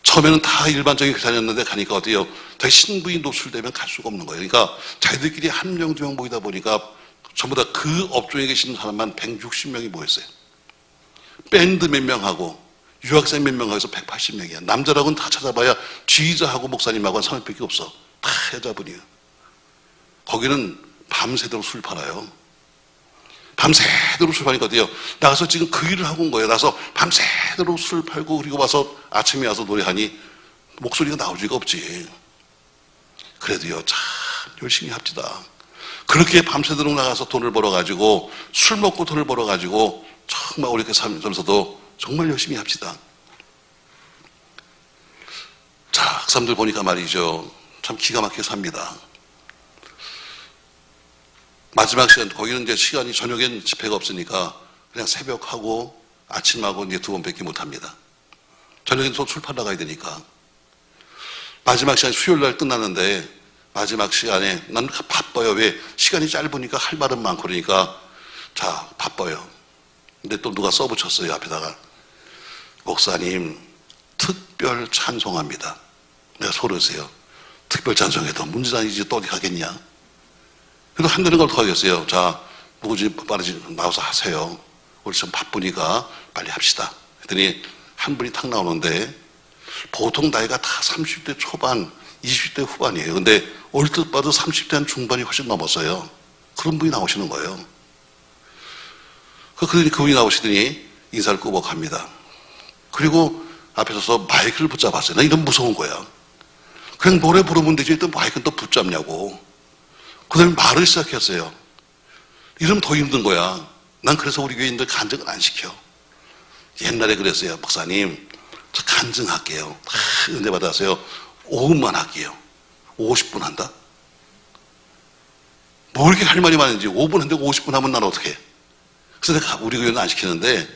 처음에는 다 일반적인 다녔는데 가니까 어때요? 다 신부이 노출되면 갈 수가 없는 거예요. 그러니까 자기들끼리 한 명, 두 명 모이다 보니까 전부 다 그 업종에 계시는 사람만 160명이 모였어요. 밴드 몇 명하고 유학생 몇 명하고 해서 180명이야. 남자라고는 다 찾아봐야 지휘자하고 목사님하고 한 3명밖에 없어. 다 여자분이에요. 거기는 밤새도록 술 팔아요. 밤새도록 술 파니까 어때요? 나가서 지금 그 일을 하고 온 거예요. 나가서 밤새도록 술 팔고 그리고 와서 아침에 와서 노래하니 목소리가 나올 리가 없지. 그래도요, 참 열심히 합시다. 그렇게 밤새도록 나가서 돈을 벌어가지고 술 먹고 돈을 벌어가지고 정말 어렵게 살면서도 정말 열심히 합시다. 자, 그 사람들 보니까 말이죠. 참 기가 막히게 삽니다. 마지막 시간, 거기는 이제 시간이 저녁엔 집회가 없으니까 그냥 새벽하고 아침하고 이제 2번밖에 못 합니다. 저녁엔 또 술 팔러 가야 되니까. 마지막 시간 수요일 날 끝나는데 마지막 시간에 난 바빠요. 왜? 시간이 짧으니까 할 말은 많고 그러니까 자, 바빠요. 근데 또 누가 써붙였어요. 앞에다가. 목사님, 특별 찬송합니다. 내가 소리세요. 특별 찬송해도 문제단이지 또 어디 가겠냐. 그래도 한다는 걸 어떡하겠어요. 자, 누구지 빠르지 나와서 하세요. 우리 좀 바쁘니까 빨리 합시다. 그랬더니 한 분이 탁 나오는데 보통 나이가 다 30대 초반, 20대 후반이에요. 근데 얼핏 봐도 30대 한 중반이 훨씬 넘었어요. 그런 분이 나오시는 거예요. 그러니 그분이 나오시더니 인사를 꾸벅합니다. 그리고 앞에 서서 마이크를 붙잡았어요. 나 이런 무서운 거야. 그냥 노래 부르면 되지 또 마이크는 또 붙잡냐고. 그 다음에 말을 시작했어요. 이러면 더 힘든 거야. 난 그래서 우리 교인들 간증을 안 시켜. 옛날에 그랬어요. 목사님, 저 간증할게요. 은혜 받아서요. 5분만 할게요. 50분 한다? 뭐 이렇게 할 말이 많은지 5분 한다고 50분 하면 난 어떡해? 그래서 내가 우리 교회는 안 시키는데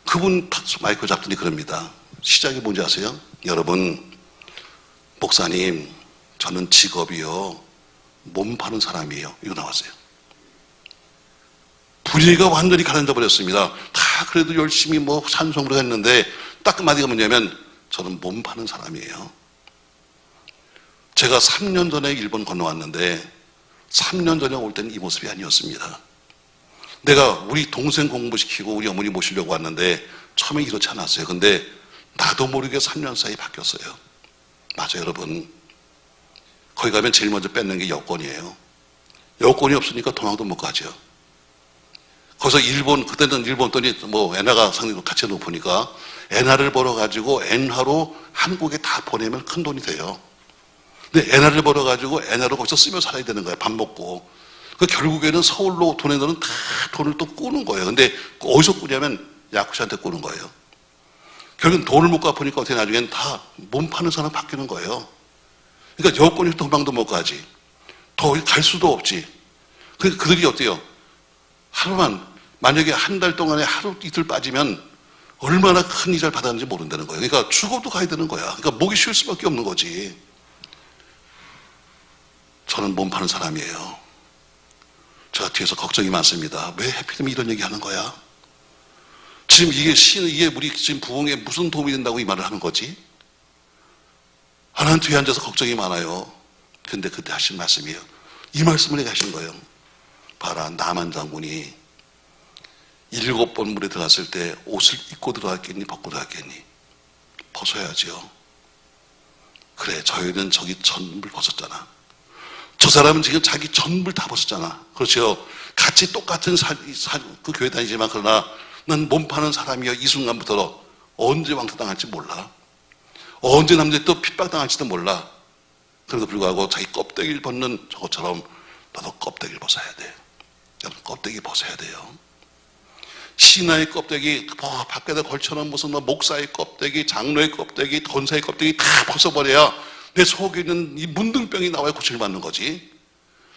그분 탁 마이크 잡더니 그럽니다. 시작이 뭔지 아세요? 여러분, 목사님, 저는 직업이요. 몸 파는 사람이에요. 이거 나왔어요. 분위기가 완전히 가라앉아 버렸습니다. 다 그래도 열심히 뭐 찬송을 했는데 딱 그 마디가 뭐냐면 저는 몸 파는 사람이에요. 제가 3년 전에 일본 건너왔는데 3년 전에 올 때는 이 모습이 아니었습니다. 내가 우리 동생 공부시키고 우리 어머니 모시려고 왔는데 처음에 이렇지 않았어요. 근데 나도 모르게 3년 사이 바뀌었어요. 맞아요, 여러분. 거기 가면 제일 먼저 뺏는 게 여권이에요. 여권이 없으니까 도망도 못 가죠. 거기서 그때는 일본 돈이 엔화가 상당히 가치가 높으니까 엔화를 벌어가지고 엔화로 한국에 다 보내면 큰 돈이 돼요. 근데 엔화를 벌어가지고 엔화로 거기서 쓰며 살아야 되는 거예요. 밥 먹고. 결국에는 서울로 돈 애들은 다 돈을 또 꾸는 거예요. 근데 어디서 꾸냐면 야쿠자한테 꾸는 거예요. 결국은 돈을 못 갚으니까 어떻게 나중엔 다 몸 파는 사람 바뀌는 거예요. 그러니까 여권이 도망도 못 가지. 더 갈 수도 없지. 그러니까 그들이 어때요? 하루만, 만약에 한 달 동안에 하루 이틀 빠지면 얼마나 큰 이자를 받았는지 모른다는 거예요. 그러니까 죽어도 가야 되는 거야. 그러니까 목이 쉴 수밖에 없는 거지. 저는 몸 파는 사람이에요. 제가 뒤에서 걱정이 많습니다. 왜 하필이면 이런 얘기 하는 거야? 지금 이게 우리 지금 부흥에 무슨 도움이 된다고 이 말을 하는 거지? 하나님 뒤에 앉아서 걱정이 많아요. 근데 그때 하신 말씀이에요. 이 말씀을 내가 하신 거예요. 봐라, 나만 장군이 7번 물에 들어갔을 때 옷을 입고 들어갔겠니? 벗고 들어갔겠니? 벗어야죠. 그래, 저희는 저기 전부를 벗었잖아. 저 사람은 지금 자기 전부를 다 벗었잖아. 그렇죠? 같이 똑같은 그 교회 다니지만 그러나 난 몸 파는 사람이여. 이 순간부터 언제 왕따 당할지 몰라. 언제 남자에 또 핍박당할지도 몰라. 그래도 불구하고 자기 껍데기를 벗는 저것처럼 나도 껍데기를 벗어야 돼. 여러분, 껍데기 벗어야 돼요. 신하의 껍데기, 밖에다 걸쳐놓은 무슨 목사의 껍데기, 장로의 껍데기, 권사의 껍데기 다 벗어버려야 내 속에 있는 이 문둥병이 나와야 고침을 받는 거지.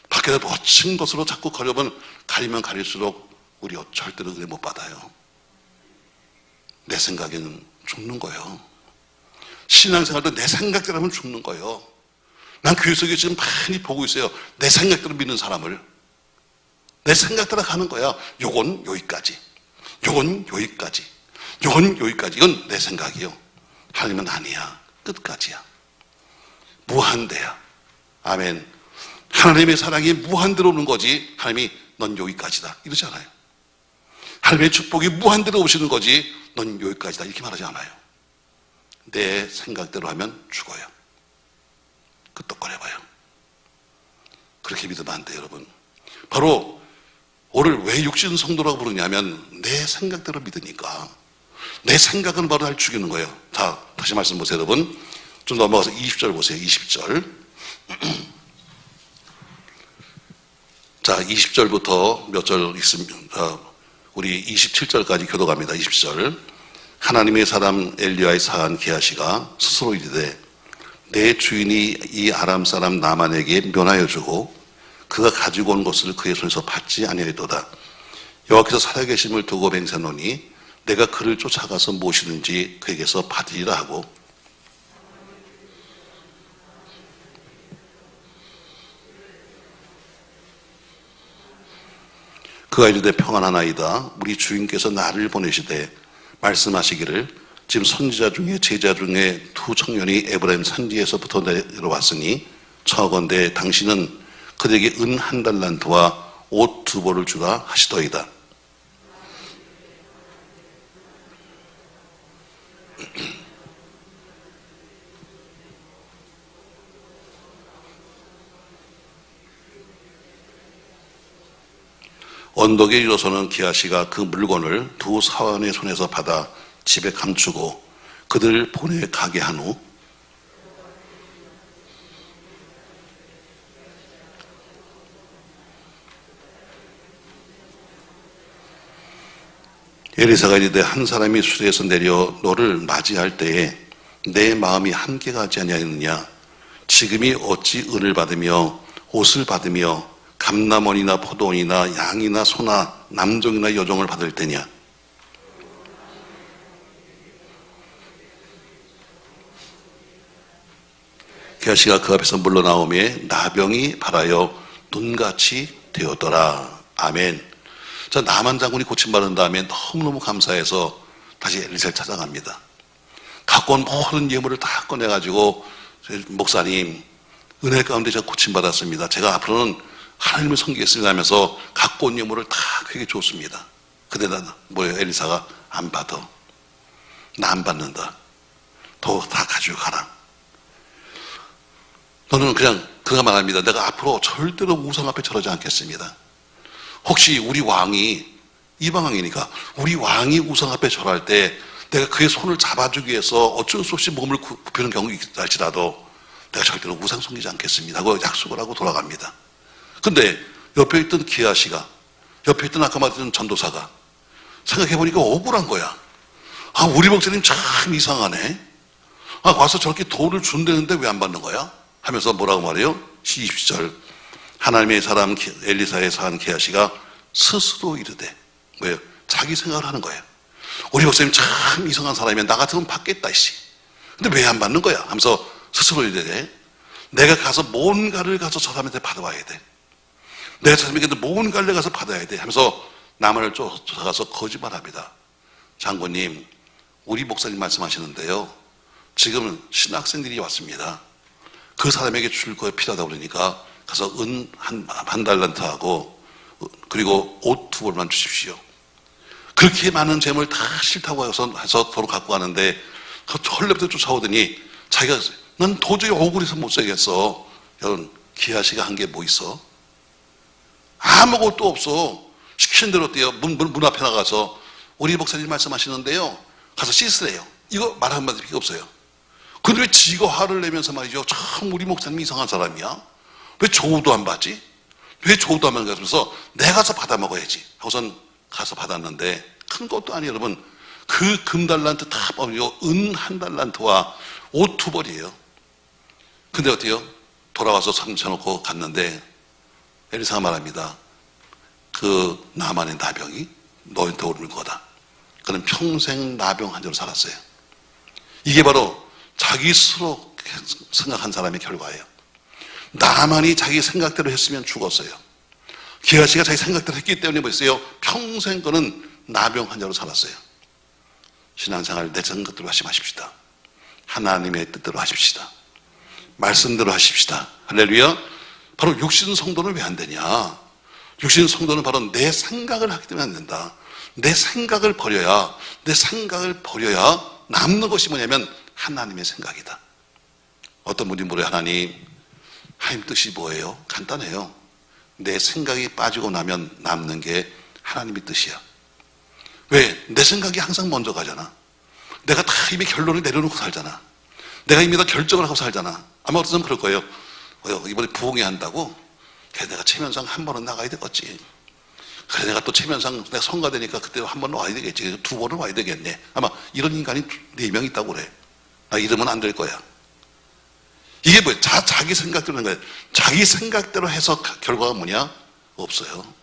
밖에다 멋진 것으로 자꾸 가리면 가릴수록 우리 절대로 은혜 못 받아요. 내 생각에는 죽는 거예요. 신앙생활도 내 생각대로 하면 죽는 거예요. 난 교회 속에 지금 많이 보고 있어요. 내 생각대로 믿는 사람을. 내 생각대로 가는 거야. 요건 여기까지. 요건 여기까지. 요건 여기까지. 이건 내 생각이요. 하나님은 아니야. 끝까지야. 무한대야. 아멘. 하나님의 사랑이 무한대로 오는 거지. 하나님이 넌 여기까지다. 이러잖아요. 하나님의 축복이 무한대로 오시는 거지. 넌 여기까지다. 이렇게 말하지 않아요. 내 생각대로 하면 죽어요. 끄떡거려봐요. 그렇게 믿으면 안 돼요, 여러분. 바로 오늘 왜 육신 성도라고 부르냐면 내 생각대로 믿으니까. 내 생각은 바로 날 죽이는 거예요. 자, 다시 말씀 보세요, 여러분. 좀 넘어가서 20절 보세요. 20절. 자, 20절부터 몇 절 있습니다. 우리 27절까지 교도갑니다. 20절. 하나님의 사람 엘리야의 사한 게하시가 스스로 이르되 내 주인이 이 아람 사람 나만에게 면하여 주고 그가 가지고 온 것을 그의 손에서 받지 아니하였도다. 여호와께서 살아계심을 두고 맹세노니 내가 그를 쫓아가서 무엇이든지 그에게서 받으리라 하고 그가 이르되 평안하나이다. 우리 주인께서 나를 보내시되 말씀하시기를 지금 선지자 중에 제자 중에 두 청년이 에브라임 산지에서부터 내려왔으니 청하건대 당신은 그들에게 은 1달란트와 옷 2벌을 주라 하시더이다. 언덕에 이르러서는 게하시가 그 물건을 두 사원의 손에서 받아 집에 감추고 그들을 보내 가게 한 후 엘리사가 이르되 한 사람이 수레에서 내려 너를 맞이할 때에 내 마음이 함께 가지 아니하였느냐. 지금이 어찌 은을 받으며 옷을 받으며 감남원이나 포도원이나 양이나 소나 남종이나 여종을 받을 때냐. 게하시가 그 앞에서 물러나오매 나병이 발하여 눈같이 되었더라. 아멘. 자, 나만 장군이 고침받은 다음에 너무너무 감사해서 다시 엘리사를 찾아갑니다. 갖고 온 모든 예물을 다 꺼내가지고 목사님 은혜 가운데 제가 고침받았습니다. 제가 앞으로는 하나님을 섬기겠습니다 하면서 갖고 온 예물을 다 그에게 줬습니다. 근데 난 뭐예요? 엘리사가 안 받아. 나 안 받는다. 더 다 가지고 가라. 너는 그냥 그가 말합니다. 내가 앞으로 절대로 우상 앞에 절하지 않겠습니다. 혹시 우리 왕이 이방왕이니까 우리 왕이 우상 앞에 절할 때 내가 그의 손을 잡아주기 위해서 어쩔 수 없이 몸을 굽히는 경우가 있을지라도 내가 절대로 우상 섬기지 않겠습니다 하고 약속을 하고 돌아갑니다. 근데 옆에 있던 기하시가, 옆에 있던 아까 말했던 전도사가 생각해보니까 억울한 거야. 아, 우리 목사님 참 이상하네. 아, 와서 저렇게 돈을 준다는데 왜 안 받는 거야? 하면서 뭐라고 말해요? 20절 하나님의 사람 엘리사의 사한 기하시가 스스로 이르되, 뭐예요? 자기 생각을 하는 거예요. 우리 목사님 참 이상한 사람이면 나 같으면 받겠다 씨. 근데 왜 안 받는 거야? 하면서 스스로 이르되, 내가 가서 뭔가를 가서 저 사람한테 받아와야 돼. 내가 저 사람에게 뭔가를 가서 받아야 돼 하면서 나만을 쫓아가서 거짓말합니다. 장군님, 우리 목사님 말씀하시는데요, 지금 신학생들이 왔습니다. 그 사람에게 줄 거 필요하다고 그러니까 가서 은 한 달란트하고 그리고 옷 2벌만 주십시오. 그렇게 많은 재물 다 싫다고 해서 도로 갖고 가는데 헐레부터 쫓아오더니 자기가 난 도저히 억울해서 못 살겠어. 여러분, 기하시가 한 게 뭐 있어? 아무것도 없어. 시키는 대로 어때요? 문 앞에 나가서 우리 목사님 말씀하시는데요, 가서 씻으래요. 이거 말 한마디 필요 없어요. 근데 왜 지가 화를 내면서 말이죠, 참 우리 목사님이 이상한 사람이야. 왜 조우도 안 받지? 왜 조우도 안 받는가? 그래서 내가 가서 받아 먹어야지 하고선 가서 받았는데 큰 것도 아니에요. 여러분, 그 금달란트 다 뽑으면 은 한 달란트와 옷 2벌이에요. 근데 어때요? 돌아와서 삼쳐놓고 갔는데 엘리사가 말합니다. 그 나만의 나병이 너한테 오를 거다. 그는 평생 나병 환자로 살았어요. 이게 바로 자기 스스로 생각한 사람의 결과예요. 나만이 자기 생각대로 했으면 죽었어요. 기하시가 자기 생각대로 했기 때문에 뭐였어요? 평생 그는 나병 환자로 살았어요. 신앙생활 내 생각대로 하지 마십시다. 하나님의 뜻대로 하십시다. 말씀대로 하십시다. 할렐루야. 바로 육신 성도는 왜 안 되냐? 육신 성도는 바로 내 생각을 하기 때문에 안 된다. 내 생각을 버려야 남는 것이 뭐냐면 하나님의 생각이다. 어떤 분이 물어요. 하나님 뜻이 뭐예요? 간단해요. 내 생각이 빠지고 나면 남는 게 하나님의 뜻이야. 왜? 내 생각이 항상 먼저 가잖아. 내가 다 이미 결론을 내려놓고 살잖아. 내가 이미 다 결정을 하고 살잖아. 아마 어떤 사람은 그럴 거예요. 이번에 부흥회 한다고? 그래, 내가 체면상 한 번은 나가야 되겠지. 그래, 내가 또 체면상 내가 성가되니까 그때 한 번 와야 되겠지. 2번은 와야 되겠네. 아마 이런 인간이 4명 있다고 그래. 나 이러면 안 될 거야. 이게 뭐야? 자기 생각대로 하는 거야. 자기 생각대로 해서 결과가 뭐냐? 없어요.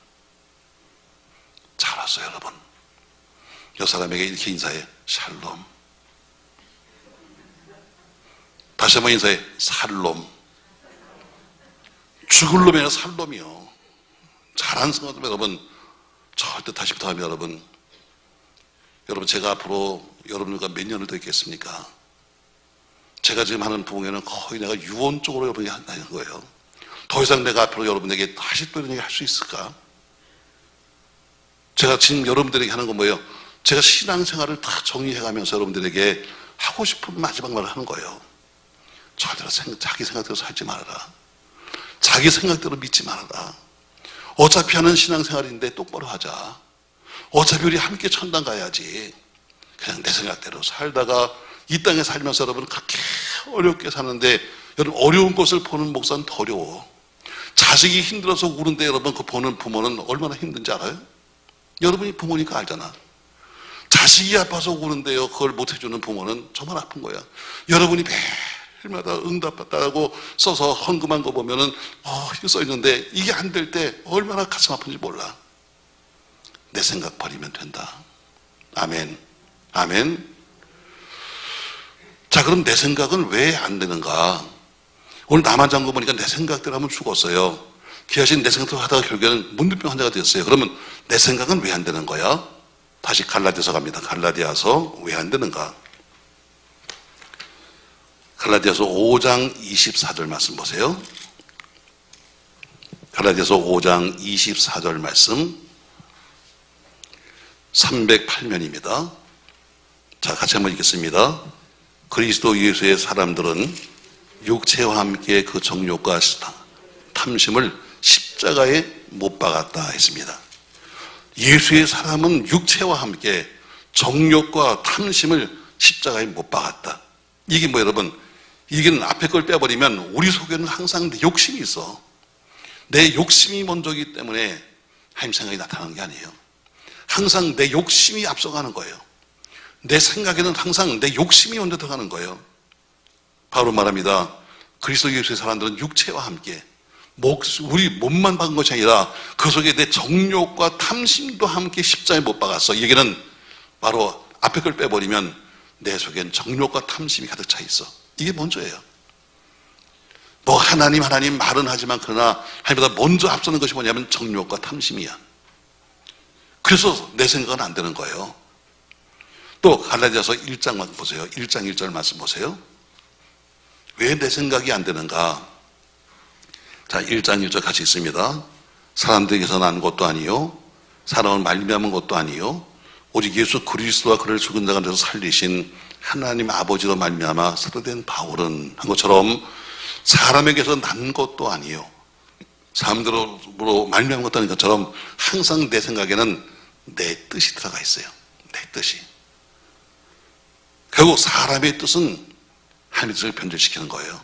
잘 왔어요, 여러분. 여 사람에게 이렇게 인사해. 샬롬. 다시 한번 인사해. 살롬. 죽을 놈이 아니라 살롬이요. 잘한 성도 여러분, 절대 다시 부탁합니다. 여러분, 제가 앞으로 여러분과 몇 년을 더 있겠습니까? 제가 지금 하는 부흥회는 거의 내가 유언적으로 여러분에게 한다는 거예요. 더 이상 내가 앞으로 여러분에게 다시 또 이런 얘기 할 수 있을까? 제가 지금 여러분들에게 하는 건 뭐예요? 제가 신앙생활을 다 정리해가면서 여러분들에게 하고 싶은 마지막 말을 하는 거예요. 절대로 자기 생각대로 살지 말아라. 자기 생각대로 믿지 말아라. 어차피 하는 신앙생활인데 똑바로 하자. 어차피 우리 함께 천당 가야지. 그냥 내 생각대로 살다가 이 땅에 살면서 여러분 그렇게 어렵게 사는데, 여러분 어려운 것을 보는 목사는 더 어려워. 자식이 힘들어서 우는데 여러분 그 보는 부모는 얼마나 힘든지 알아요? 여러분이 부모니까 알잖아. 자식이 아파서 우는데요, 그걸 못 해주는 부모는 정말 아픈 거야. 여러분이 매일마다 응답받다고 써서 헌금한 거 보면은 이거 써있는데 이게 안 될 때 얼마나 가슴 아픈지 몰라. 내 생각 버리면 된다. 아멘. 아멘. 자, 그럼 내 생각은 왜 안 되는가? 오늘 남한장군 보니까 내 생각대로 하면 죽었어요. 기하신 내 생각대로 하다가 결국에는 문득병 환자가 됐어요. 그러면 내 생각은 왜 안 되는 거야? 다시 갈라디아서 갑니다. 갈라디아서 왜 안 되는가? 갈라디아서 5장 24절 말씀 보세요. 갈라디아서 5장 24절 말씀 308면입니다. 자, 같이 한번 읽겠습니다. 그리스도 예수의 사람들은 육체와 함께 그 정욕과 탐심을 십자가에 못 박았다 했습니다. 예수의 사람은 육체와 함께 정욕과 탐심을 십자가에 못 박았다. 이게 뭐 여러분, 이게 앞에 걸 빼버리면 우리 속에는 항상 내 욕심이 있어. 내 욕심이 먼저이기 때문에 하나님 생각이 나타나는 게 아니에요. 항상 내 욕심이 앞서가는 거예요. 내 생각에는 항상 내 욕심이 먼저 들어가는 거예요. 바로 말합니다. 그리스도 예수의 사람들은 육체와 함께 우리 몸만 박은 것이 아니라 그 속에 내 정욕과 탐심도 함께 십자가에 못 박았어. 이 얘기는 바로 앞에 걸 빼버리면 내 속엔 정욕과 탐심이 가득 차 있어. 이게 먼저예요. 뭐 하나님 말은 하지만 그러나 하나님보다 먼저 앞서는 것이 뭐냐면 정욕과 탐심이야. 그래서 내 생각은 안 되는 거예요. 또 갈라디아서 1장만 보세요. 1장 1절 말씀 보세요. 왜 내 생각이 안 되는가? 자, 1장 1절 같이 있습니다. 사람들에게서 난 것도 아니요 사람을 말미암은 것도 아니요 오직 예수 그리스도와 그를 죽은 자 가운데서 살리신 하나님 아버지로 말미암아 사도된 바울은 한 것처럼 사람에게서 난 것도 아니요 사람들로 말미암은 것도 아닌 것처럼 항상 내 생각에는 내 뜻이 들어가 있어요. 내 뜻이. 결국 사람의 뜻은 하나님의 뜻을 변질시키는 거예요.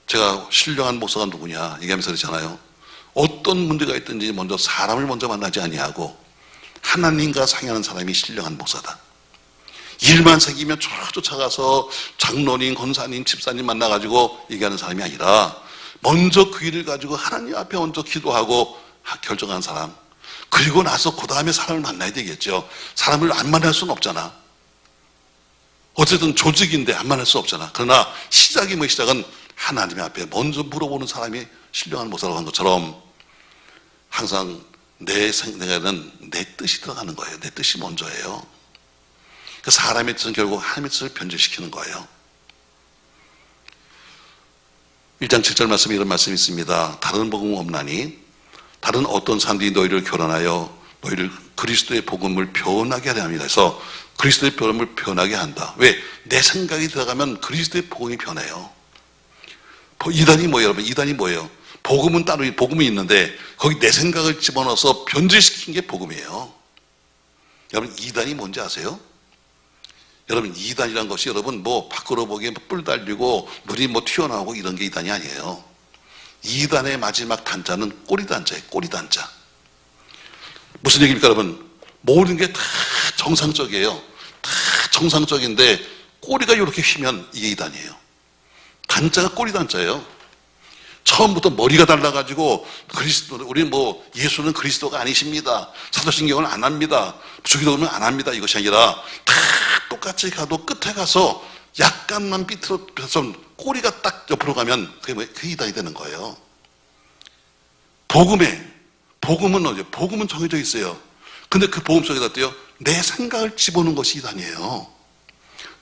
제가 신령한 목사가 누구냐 얘기하면서 그러잖아요. 어떤 문제가 있든지 먼저 사람을 먼저 만나지 아니하고 하나님과 상의하는 사람이 신령한 목사다. 일만 생기면 쫓아가서 장로님, 권사님, 집사님 만나가지고 얘기하는 사람이 아니라 먼저 그 일을 가지고 하나님 앞에 먼저 기도하고 결정한 사람. 그리고 나서 그 다음에 사람을 만나야 되겠죠. 사람을 안 만날 수는 없잖아. 어쨌든 조직인데 안 만날 수 없잖아. 그러나 시작이 시작은 하나님 앞에 먼저 물어보는 사람이 신령한 목사라고 한 것처럼 항상 내 생각에는 내 뜻이 들어가는 거예요. 내 뜻이 먼저예요. 그 사람의 뜻은 결국 하나님의 뜻을 변질시키는 거예요. 1장 7절 말씀에 이런 말씀이 있습니다. 다른 복음은 없나니 다른 어떤 사람들이 너희를 교란하여 너희를 그리스도의 복음을 변하게 하려 합니다. 그래서 그리스도의 복음을 변하게 한다. 왜? 내 생각이 들어가면 그리스도의 복음이 변해요. 이단이 뭐예요, 여러분? 이단이 뭐예요? 복음은 따로 복음이 있는데 거기 내 생각을 집어넣어서 변질시킨 게 복음이에요. 여러분 이단이 뭔지 아세요? 여러분 이단이란 것이 여러분 밖으로 보기에 뿔 달리고 눈이 튀어나오고 이런 게 이단이 아니에요. 이단의 마지막 단자는 꼬리 단자예요. 꼬리 단자. 무슨 얘기입니까 여러분? 모든 게 다 정상적이에요. 다 정상적인데 꼬리가 이렇게 휘면 이게 이단이에요. 단자가 꼬리 단자예요. 처음부터 머리가 달라가지고 우리 예수는 그리스도가 아니십니다. 사도신경을 안 합니다. 주기도문을 안 합니다. 이것이 아니라 다 똑같이 가도 끝에 가서 약간만 삐뚤어서 꼬리가 딱 옆으로 가면 그게 이단이 되는 거예요. 복음은 정해져 있어요. 근데 그 복음 속에다 어때요? 내 생각을 집어넣은 것이 이단이에요.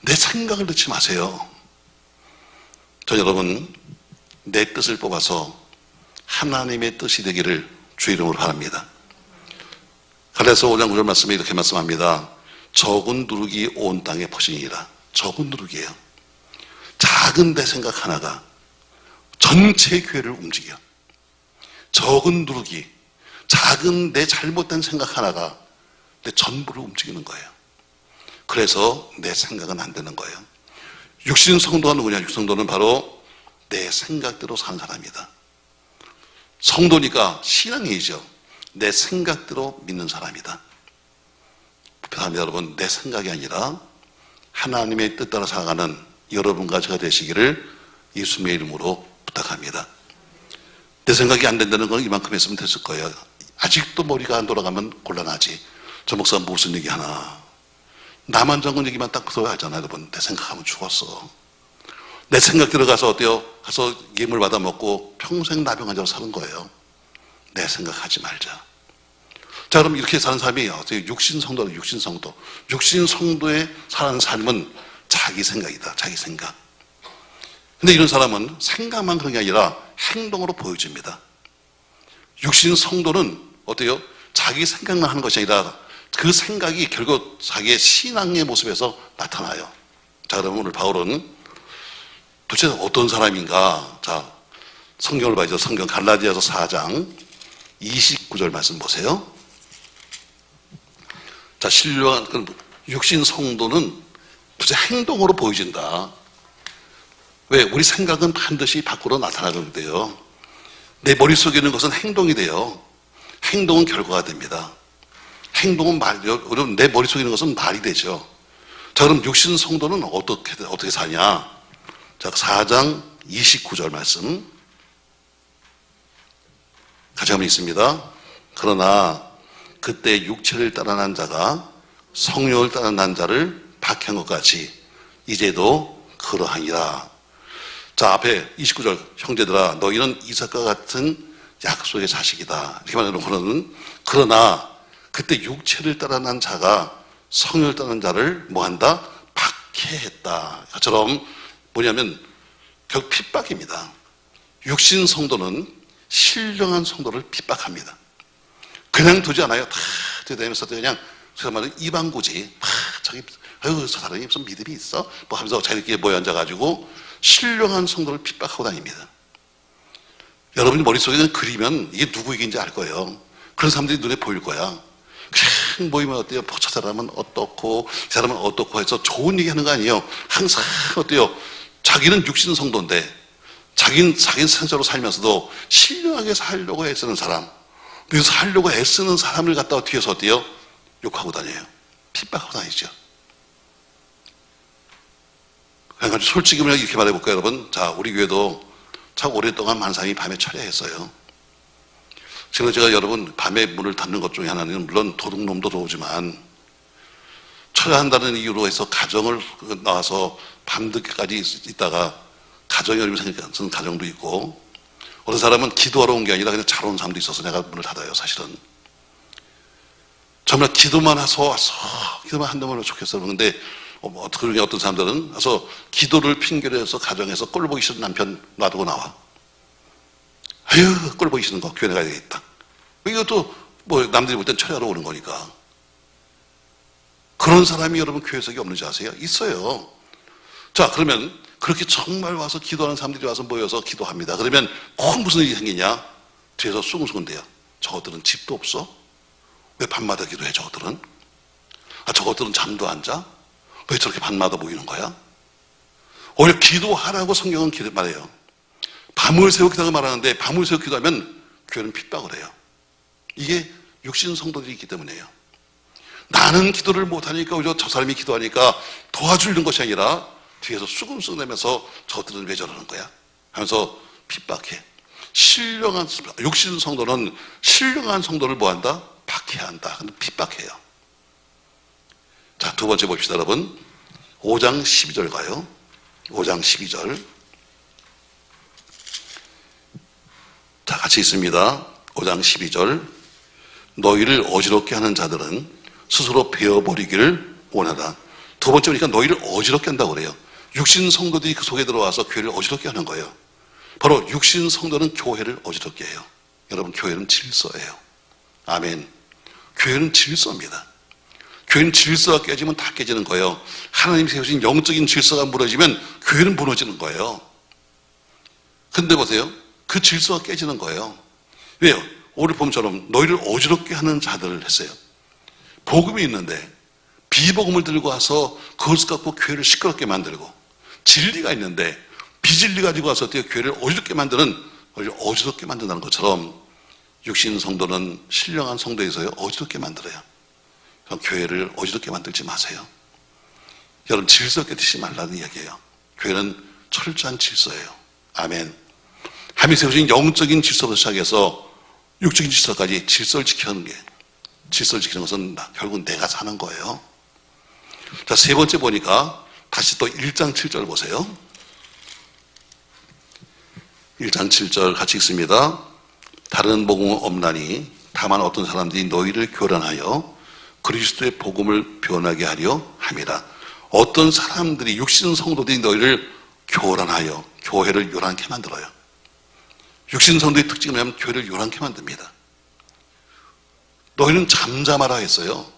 내 생각을 넣지 마세요. 여러분 내 뜻을 뽑아서 하나님의 뜻이 되기를 주의 이름으로 바랍니다. 갈라디아서 5장 9절 말씀에 이렇게 말씀합니다. 적은 누룩이 온 땅에 퍼지니라. 적은 누룩이에요. 작은 내 생각 하나가 전체 교회를 움직여. 적은 누룩이 작은 내 잘못된 생각 하나가 내 전부를 움직이는 거예요. 그래서 내 생각은 안 되는 거예요. 육신 성도가 누구냐? 육성도는 바로 내 생각대로 사는 사람이다. 성도니까 신앙이죠. 내 생각대로 믿는 사람이다. 부탁합니다 여러분. 내 생각이 아니라 하나님의 뜻 따라 살아가는 여러분과 제가 되시기를 예수님의 이름으로 부탁합니다. 내 생각이 안 된다는 건 이만큼 했으면 됐을 거예요. 아직도 머리가 안 돌아가면 곤란하지. 저 목사가 무슨 얘기하나. 나만 적은 얘기만 딱 들어야 하잖아요 여러분. 내 생각하면 죽었어. 내 생각 들어가서 어때요? 가서 예물 받아 먹고 평생 나병환자로 사는 거예요. 내 생각하지 말자. 자, 그럼 이렇게 사는 사람이 어떻게 육신성도다. 육신성도에 사는 삶은 자기 생각이다. 자기 생각. 근데 이런 사람은 생각만 그런 게 아니라 행동으로 보여집니다. 육신성도는 어때요? 자기 생각만 하는 것이 아니라 그 생각이 결국 자기의 신앙의 모습에서 나타나요. 자, 그러면 오늘 바울은 도대체 어떤 사람인가? 자, 성경을 봐야죠. 성경 갈라디아서 4장 29절 말씀 보세요. 자, 신령한 육신 성도는 도대체 행동으로 보여진다. 왜? 우리 생각은 반드시 밖으로 나타나게 돼요. 내 머릿속에 있는 것은 행동이 돼요. 행동은 결과가 됩니다. 행동은 여러분, 내 머릿속에 있는 것은 말이 되죠. 자, 그럼 육신 성도는 어떻게 사냐? 자, 4장 29절 말씀. 같이 한번 읽습니다. 그러나 그때 육체를 따라 난 자가 성령을 따라 난 자를 박해한 것 같이 이제도 그러하니라. 자, 앞에 29절. 형제들아, 너희는 이삭과 같은 약속의 자식이다. 이렇게 말해놓고는 그러나 그때 육체를 따라 난 자가 성령을 따라 난 자를 뭐한다? 박해했다. 이것처럼 뭐냐면 결국 핍박입니다. 육신 성도는 신령한 성도를 핍박합니다. 그냥 두지 않아요. 다 되다니면서 그냥 그 말은 이방구지. 자기 아유, 저 사람이 무슨 믿음이 있어? 뭐 하면서 자기들끼리 모여 앉아가지고 신령한 성도를 핍박하고 다닙니다. 여러분이 머릿속에 그리면 이게 누구 얘기인지 알 거예요. 그런 사람들이 눈에 보일 거야. 그냥 모이면 어때요? 저 사람은 어떻고 저 사람은 어떻고 해서 좋은 얘기 하는 거 아니에요. 항상 어때요? 자기는 육신 성도인데 자기는 생사로 살면서도 신령하게 살려고 애쓰는 사람, 그래서 살려고 애쓰는 사람을 갖다가 뒤에서 어때요? 욕하고 다녀요. 핍박하고 다니죠. 그러니까 솔직히 이렇게 말해볼까요, 여러분? 자, 우리 교회도 참 오랫동안 만상이 밤에 철야했어요. 지금 제가 여러분 밤에 문을 닫는 것 중에 하나는 물론 도둑놈도 들어오지만 철야한다는 이유로 해서 가정을 나와서 밤늦게까지 있다가 가정이 어려움이 생기는 가정도 있고 어떤 사람은 기도하러 온 게 아니라 그냥 자러 온 사람도 있어서 내가 문을 닫아요. 사실은 정말 기도만 해서 와서 기도만 한다면 좋겠어요. 그런데 어떤 사람들은 와서 기도를 핑계로 해서 가정에서 꼴 보기 싫은 남편 놔두고 나와. 아유, 꼴 보기 싫은 거 교회 가야 되겠다. 이것도 뭐 남들이 볼 땐 철야로 오는 거니까. 그런 사람이 여러분 교회 속에 없는지 아세요? 있어요. 자, 그러면 그렇게 정말 와서 기도하는 사람들이 와서 모여서 기도합니다. 그러면 꼭 무슨 일이 생기냐? 뒤에서 숭숭대요. 저것들은 집도 없어? 왜 밤마다 기도해, 저것들은? 아, 저것들은 잠도 안 자? 왜 저렇게 밤마다 모이는 거야? 오히려 기도하라고 성경은 말해요. 밤을 새워 기도하고 말하는데 밤을 새워 기도하면 교회는 핍박을 해요. 이게 육신 성도들이 있기 때문에요. 나는 기도를 못하니까 오히려 저 사람이 기도하니까 도와주는 것이 아니라 뒤에서 수근수근대면서 저들은 왜 저러는 거야? 하면서 핍박해. 신령한 육신 성도는 신령한 성도를 뭐한다? 박해한다. 핍박해요. 자, 두 번째 봅시다, 여러분. 5장 12절 가요. 5장 12절. 자, 같이 있습니다. 5장 12절. 너희를 어지럽게 하는 자들은 스스로 베어버리기를 원하라. 두 번째 보니까 너희를 어지럽게 한다고 그래요. 육신 성도들이 그 속에 들어와서 교회를 어지럽게 하는 거예요. 바로 육신 성도는 교회를 어지럽게 해요. 여러분, 교회는 질서예요. 아멘. 교회는 질서입니다. 교회는 질서가 깨지면 다 깨지는 거예요. 하나님이 세우신 영적인 질서가 무너지면 교회는 무너지는 거예요. 근데 보세요. 그 질서가 깨지는 거예요. 왜요? 오늘 봄처럼 너희를 어지럽게 하는 자들을 했어요. 복음이 있는데 비복음을 들고 와서 그것을 갖고 교회를 시끄럽게 만들고 진리가 있는데 비진리 가지고 와서 교회를 어지럽게 어지럽게 만든다는 것처럼 육신 성도는 신령한 성도에서요 어지럽게 만들어요. 그럼 교회를 어지럽게 만들지 마세요. 여러분, 질서 깨뜨리지 말라는 이야기예요. 교회는 철저한 질서예요. 아멘. 하나님이 세우신 영적인 질서부터 시작해서 육적인 질서까지 질서를 지키는 것은 결국 내가 사는 거예요. 자, 세 번째 보니까 다시 또 1장 7절 보세요. 1장 7절 같이 읽습니다. 다른 복음은 없나니 다만 어떤 사람들이 너희를 교란하여 그리스도의 복음을 변하게 하려 함이라. 어떤 사람들이 육신 성도들이 너희를 교란하여 교회를 요란케 만들어요. 육신 성도의 특징은 뭐냐면 교회를 요란케 만듭니다. 너희는 잠잠하라 했어요.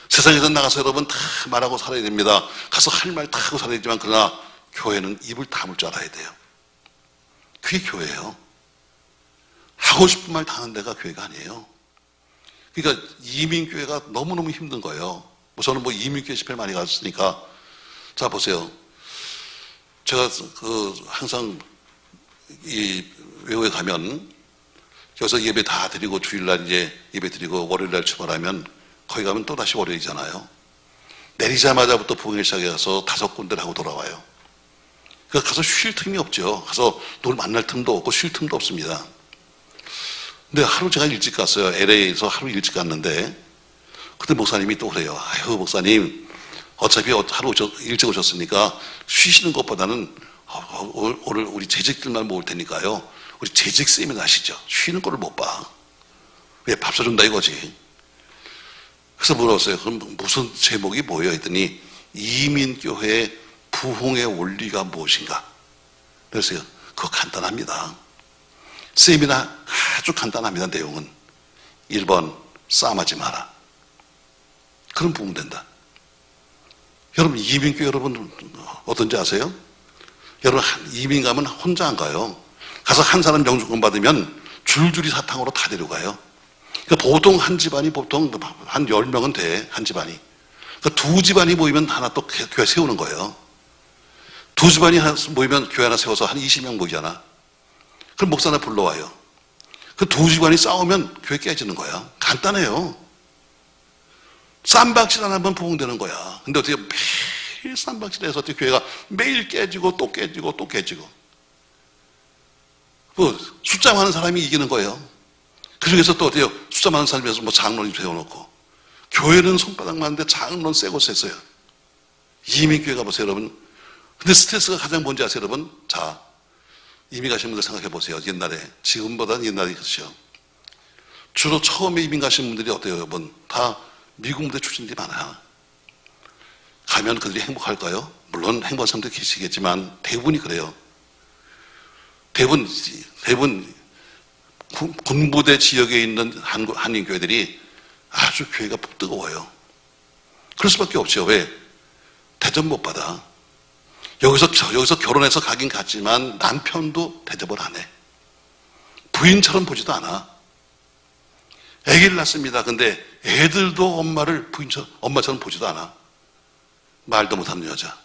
세상에서 나가서 여러분 다 말하고 살아야 됩니다. 가서 할 말 다 하고 살아야 되지만 그러나 교회는 입을 다물 줄 알아야 돼요. 그게 교회예요. 하고 싶은 말 다 하는 데가 교회가 아니에요. 그러니까 이민교회가 너무너무 힘든 거예요. 저는 이민교회 집회를 많이 갔으니까. 자, 보세요. 제가 항상 이 외국에 가면 여기서 예배 다 드리고 주일날 이제 예배 드리고 월요일날 출발하면 거기 가면 또 다시 월요일이잖아요. 내리자마자부터 부흥회 시작해서 5군데를 하고 돌아와요. 그러니까 가서 쉴 틈이 없죠. 가서 누굴 만날 틈도 없고 쉴 틈도 없습니다. 근데 하루 제가 일찍 갔어요. LA에서 하루 일찍 갔는데 그때 목사님이 또 그래요. 아유 목사님 어차피 하루 일찍 오셨으니까 쉬시는 것보다는 오늘 우리 재직들만 모을 테니까요. 우리 재직 세미나 하시죠. 쉬는 꼴을 못 봐. 왜 밥 사준다 이거지. 그래서 물었어요. 그럼 무슨 제목이 뭐예요? 했더니 이민교회의 부흥의 원리가 무엇인가? 그래서 그거 간단합니다. 세미나 아주 간단합니다. 내용은 1번 싸움하지 마라. 그럼 부흥된다. 여러분 이민교회 여러분 어떤지 아세요? 여러분 이민 가면 혼자 안 가요. 가서 한 사람 영주권 받으면 줄줄이 사탕으로 다 데려가요. 그러니까 보통 한 집안이 보통 한 10명은 돼. 한 집안이. 그러니까 2집안이 모이면 하나 또 교회 세우는 거예요. 2집안이 모이면 교회 하나 세워서 한 20명 모이잖아. 그럼 목사 하나 불러와요. 그 2집안이 싸우면 교회 깨지는 거야. 간단해요. 쌈박질 안 하면 부흥되는 거야. 근데 어떻게 매일 쌈박질해서 어떻게 교회가 매일 깨지고 또 깨지고 또 깨지고. 숫자 많은 사람이 이기는 거예요. 그 중에서 또 어때요? 숫자 많은 사람에서 장로님 세워놓고. 교회는 손바닥 많은데 장로는 세고 셌어요. 이민교회 가보세요, 여러분. 근데 스트레스가 가장 뭔지 아세요, 여러분? 자, 이민 가신 분들 생각해 보세요. 옛날에. 지금보다는 옛날이 그렇죠. 주로 처음에 이민 가신 분들이 어때요, 여러분? 다 미국 무대 출신들이 많아요. 가면 그들이 행복할까요? 물론 행복한 사람도 계시겠지만 대부분이 그래요. 대부분 군부대 지역에 있는 한인교회들이 아주 교회가 뜨거워요. 그럴 수밖에 없죠. 왜? 대접 못 받아. 여기서 결혼해서 가긴 갔지만 남편도 대접을 안 해. 부인처럼 보지도 않아. 아기를 낳습니다. 근데 애들도 엄마처럼 보지도 않아. 말도 못하는 여자.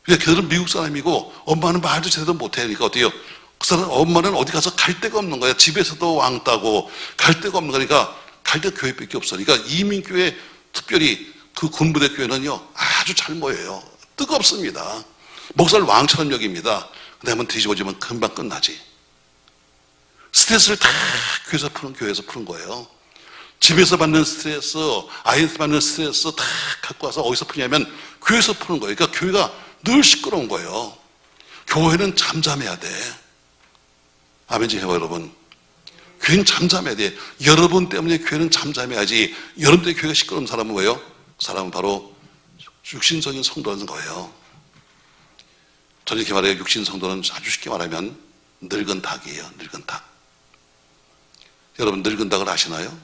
그러니까 그들은 미국 사람이고 엄마는 말도 제대로 못해. 그러니까 어때요? 그 사람 엄마는 어디 가서 갈 데가 없는 거야. 집에서도 왕따고 갈 데가 없는 거니까 갈 데가 교회밖에 없어. 그러니까 이민교회 특별히 그 군부대 교회는요 아주 잘 모여요. 뜨겁습니다. 목사를 왕처럼 여깁니다. 근데 한번 뒤집어지면 금방 끝나지. 스트레스를 다 교회에서 푸는 거예요. 집에서 받는 스트레스, 아이한테 받는 스트레스 다 갖고 와서 어디서 푸냐면 교회에서 푸는 거예요. 그러니까 교회가 늘 시끄러운 거예요. 교회는 잠잠해야 돼. 아멘지 해봐 여러분. 교회는 잠잠해야 돼. 여러분 때문에 교회는 잠잠해야지. 여러분 때문에 교회가 시끄러운 사람은 뭐예요? 그 사람은 바로 육신적인 성도라는 거예요. 저는 이렇게 말해요. 육신 성도는 아주 쉽게 말하면 늙은 닭이에요. 늙은 닭. 여러분 늙은 닭을 아시나요?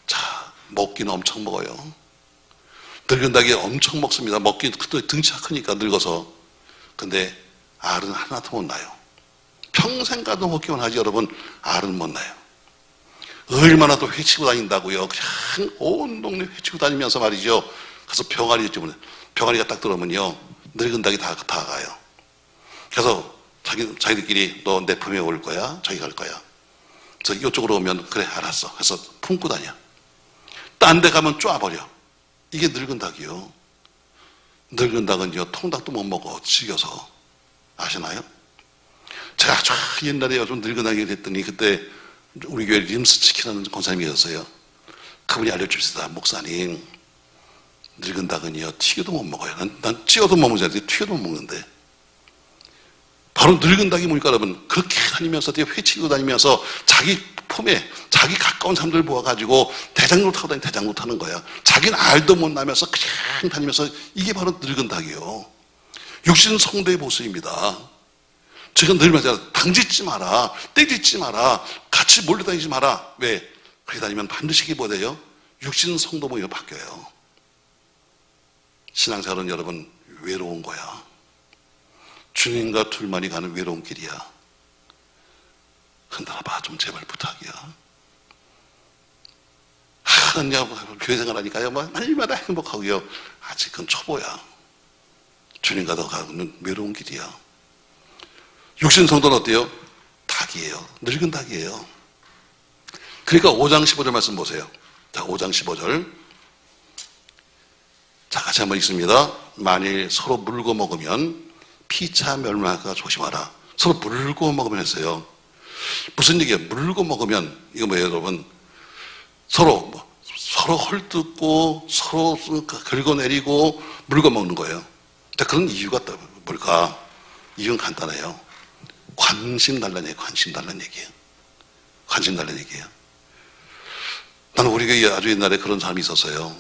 자, 먹기는 엄청 먹어요. 늙은 닭이 엄청 먹습니다. 먹기 등치가 크니까 늙어서. 근데 알은 하나도 못 나요. 평생 가도 먹기만 하지 여러분 알은 못 나요. 얼마나 또 회치고 다닌다고요. 그냥 온 동네 회치고 다니면서 말이죠. 가서 병아리가 딱 들어오면요 늙은 닭이 다 가요. 그래서 자기들끼리 너 내 품에 올 거야? 저기 갈 거야? 그래서 이쪽으로 오면 그래 알았어. 그래서 품고 다녀. 딴 데 가면 쪼아버려. 이게 늙은 닭이요. 늙은 닭은요 통닭도 못 먹어. 지겨서. 아시나요? 제가 아주 옛날에 좀 늙은 닭이 됐더니 그때 우리 교회 림스치킨하는 권사님이 계셨어요. 그분이 알려주시다. 목사님 늙은 닭은요 튀겨도 못 먹어요. 난 찌어도 못 먹는데 튀겨도 못 먹는데 바로 늙은 닭이 뭐니까 여러분 그렇게 다니면서 되게 회치고 다니면서 자기 품에 자기 가까운 사람들 모아가지고 대장로 타고 다니는 대장로 타는 거야. 자기는 알도 못 나면서 그냥 다니면서 이게 바로 늙은 닭이에요. 육신 성도의 모습입니다. 제가 늘 말하잖아요. 당짓지 마라. 떼짓지 마라. 같이 몰려다니지 마라. 왜? 그렇게 다니면 반드시 이게 뭐 돼요? 육신 성도 모임으로 바뀌어요. 신앙생활은 여러분 외로운 거야. 주님과 둘만이 가는 외로운 길이야. 흔들어봐 좀 제발 부탁이야. 교회 생활하니까요 날마다 행복하고요. 아직은 초보야. 주님과 더 가는 외로운 길이야. 육신 성도는 어때요? 닭이에요. 늙은 닭이에요. 그러니까 5장 15절 말씀 보세요. 자, 5장 15절. 자, 같이 한번 읽습니다. 만일 서로 물고 먹으면 피차 멸망할까 조심하라. 서로 물고 먹으면 했어요. 무슨 얘기예요? 물고 먹으면 이거 뭐예요, 여러분? 서로 헐뜯고 서로 긁어내리고 물고 먹는 거예요. 그런 이유가 뭘까? 이유는 간단해요. 관심 달라는 얘기예요. 관심 달라는 얘기예요. 관심 달라는 얘기예요. 나는 우리 교회에 아주 옛날에 그런 사람이 있었어요.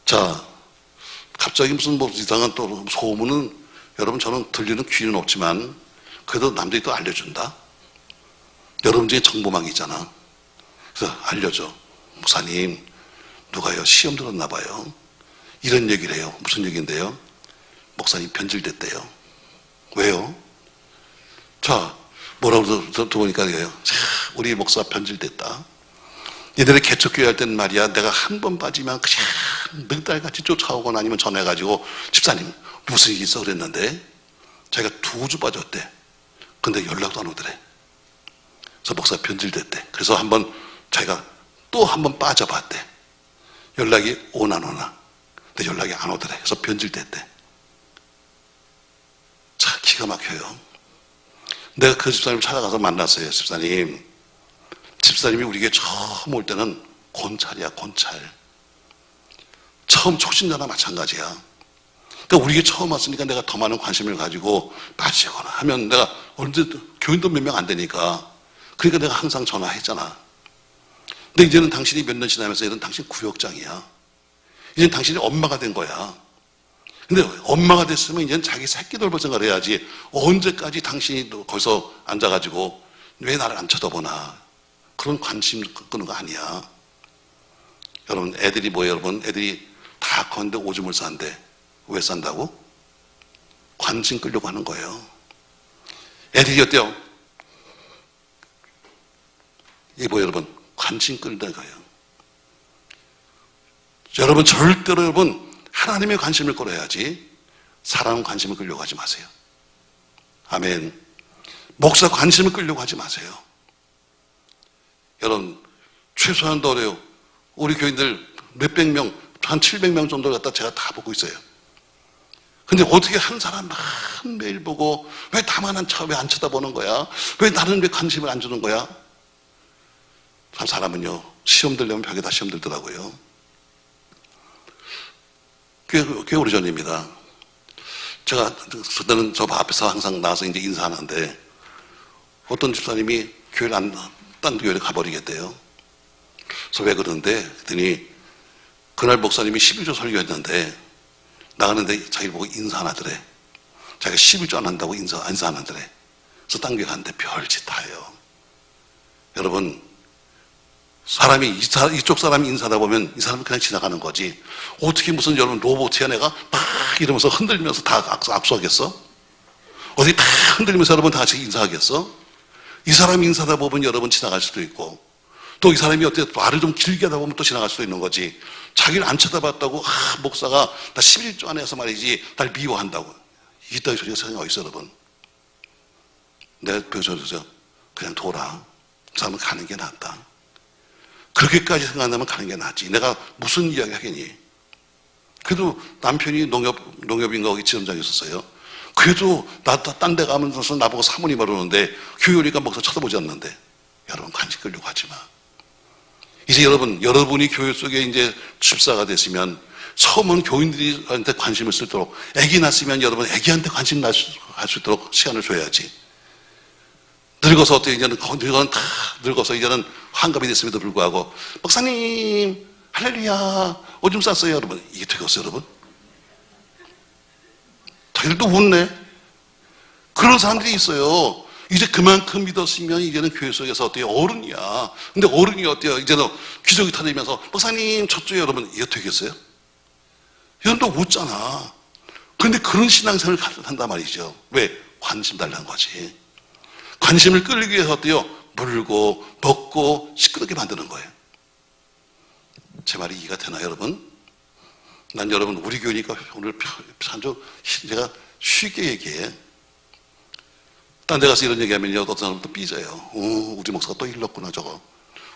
자, 갑자기 무슨 이상한 또 소문은 여러분 저는 들리는 귀는 없지만 그래도 남들이 또 알려준다. 여러분 중에 정보망이 있잖아. 그래서 알려줘. 목사님, 누가요 시험 들었나 봐요. 이런 얘기를 해요. 무슨 얘기인데요? 목사님 변질됐대요. 왜요? 자, 뭐라고 들어보니까 이거예요. 우리 목사 변질됐다. 얘들이 개척교회 할 때는 말이야, 내가 한 번 빠지면 그냥 늑달같이 쫓아오거나 아니면 전해가지고 집사님 무슨 일이 있어 그랬는데 자기가 2주 빠졌대. 근데 연락도 안 오더래. 그래서 목사 변질됐대. 그래서 한번 자기가 또 한 번 빠져봤대. 연락이 오나 안 오나. 근데 연락이 안 오더래. 그래서 변질됐대. 자, 기가 막혀요. 내가 그 집사님을 찾아가서 만났어요. 집사님이 우리 교회 처음 올 때는 곤찰이야, 곤찰. 처음 초신자나 마찬가지야. 그러니까 우리 교회 처음 왔으니까 내가 더 많은 관심을 가지고 빠지거나 하면 내가 언제 교인도 몇 명 안 되니까. 그러니까 내가 항상 전화했잖아. 근데 이제는 당신이 몇 년 지나면서 이제는 당신 구역장이야. 이제는 당신이 엄마가 된 거야. 근데 엄마가 됐으면 이제는 자기 새끼 돌볼 생각을 해야지. 언제까지 당신이 거기서 앉아가지고 왜 나를 안 쳐다보나. 그런 관심 끄는 거 아니야. 여러분, 애들이 뭐예요, 여러분? 애들이 다 컸는데 오줌을 싼대. 왜 싼다고? 관심 끌려고 하는 거예요. 애들이 어때요? 이게 뭐예요, 여러분? 관심 끌는 거예요. 여러분, 절대로 여러분, 하나님의 관심을 끌어야지 사람 관심을 끌려고 하지 마세요. 아멘. 목사 관심을 끌려고 하지 마세요. 여러분, 최소한도 어려요. 우리 교인들 몇백 명, 한 700명 정도를 갖다 제가 다 보고 있어요. 근데 어떻게 한 사람만 매일 보고 왜 나만 왜 안 쳐다보는 거야? 왜 나는 왜 관심을 안 주는 거야? 참 사람은요, 시험 들려면 벽에다 시험 들더라고요. 꽤 오래전입니다. 제가 그때는 저 앞에서 항상 나와서 이제 인사하는데 어떤 집사님이 교회를 딴 교회를 가버리겠대요. 그래서 왜 그러는데 그랬더니 그날 목사님이 11조 설교했는데 나가는데 자기를 보고 인사 안 하더래. 자기가 11조 안 한다고 인사 안 하더래. 그래서 딴 교회 갔는데 별짓 다 해요. 여러분, 사람이 이쪽 사람이 인사하다 보면 이 사람은 그냥 지나가는 거지. 어떻게 무슨 여러분 로봇이야 내가 막 이러면서 흔들면서 다 악수하겠어? 어디 다 흔들면서 여러분 다 같이 인사하겠어? 이 사람이 인사하다 보면 여러분 지나갈 수도 있고 또 이 사람이 어때 말을 좀 길게 하다 보면 또 지나갈 수도 있는 거지. 자기를 안 쳐다봤다고 목사가 나 11조 안에 해서 말이지 날 미워한다고. 이따위 소리가 세상에 어디 있어 여러분. 내가 보여줘서 그냥 둬라. 그 사람은 가는 게 낫다. 그렇게까지 생각한다면 가는 게 낫지. 내가 무슨 이야기 하겠니? 그래도 남편이 농협인가 거기 지점장이 있었어요. 그래도 나 딴 데 가면서 나보고 사모님 그러는데 교회 오니까 목사 쳐다보지 않는데. 여러분 관심 끌려고 하지 마. 이제 여러분이 교회 속에 이제 집사가 됐으면 처음은 교인들한테 관심을 쓰도록 애기 낳았으면 여러분 애기한테 관심 할 수 있도록 시간을 줘야지. 늙어서 어떻게 이제는 늙어서 이제는 환갑이 됐음에도 불구하고 목사님 할렐루야 오줌 쌌어요 여러분. 이게 되겠어요 여러분? 자기들도 웃네. 그런 사람들이 있어요. 이제 그만큼 믿었으면 이제는 교회 속에서 어때요? 어른이야. 근데 어른이 어때요? 이제는 기저귀 타들면서 목사님 저쪽에 여러분 이거 되겠어요? 이건 또 웃잖아. 그런데 그런 신앙생활을 한단 말이죠. 왜? 관심 달라는 거지. 관심을 끌기 위해서 어때요? 물고 먹고 시끄럽게 만드는 거예요. 제 말이 이해가 되나요, 여러분? 난 여러분 우리 교회니까 오늘 제가 쉽게 얘기해. 딴 데 가서 이런 얘기하면요, 어떤 사람은 또 삐져요. 우리 목사가 또 일렀구나, 저거.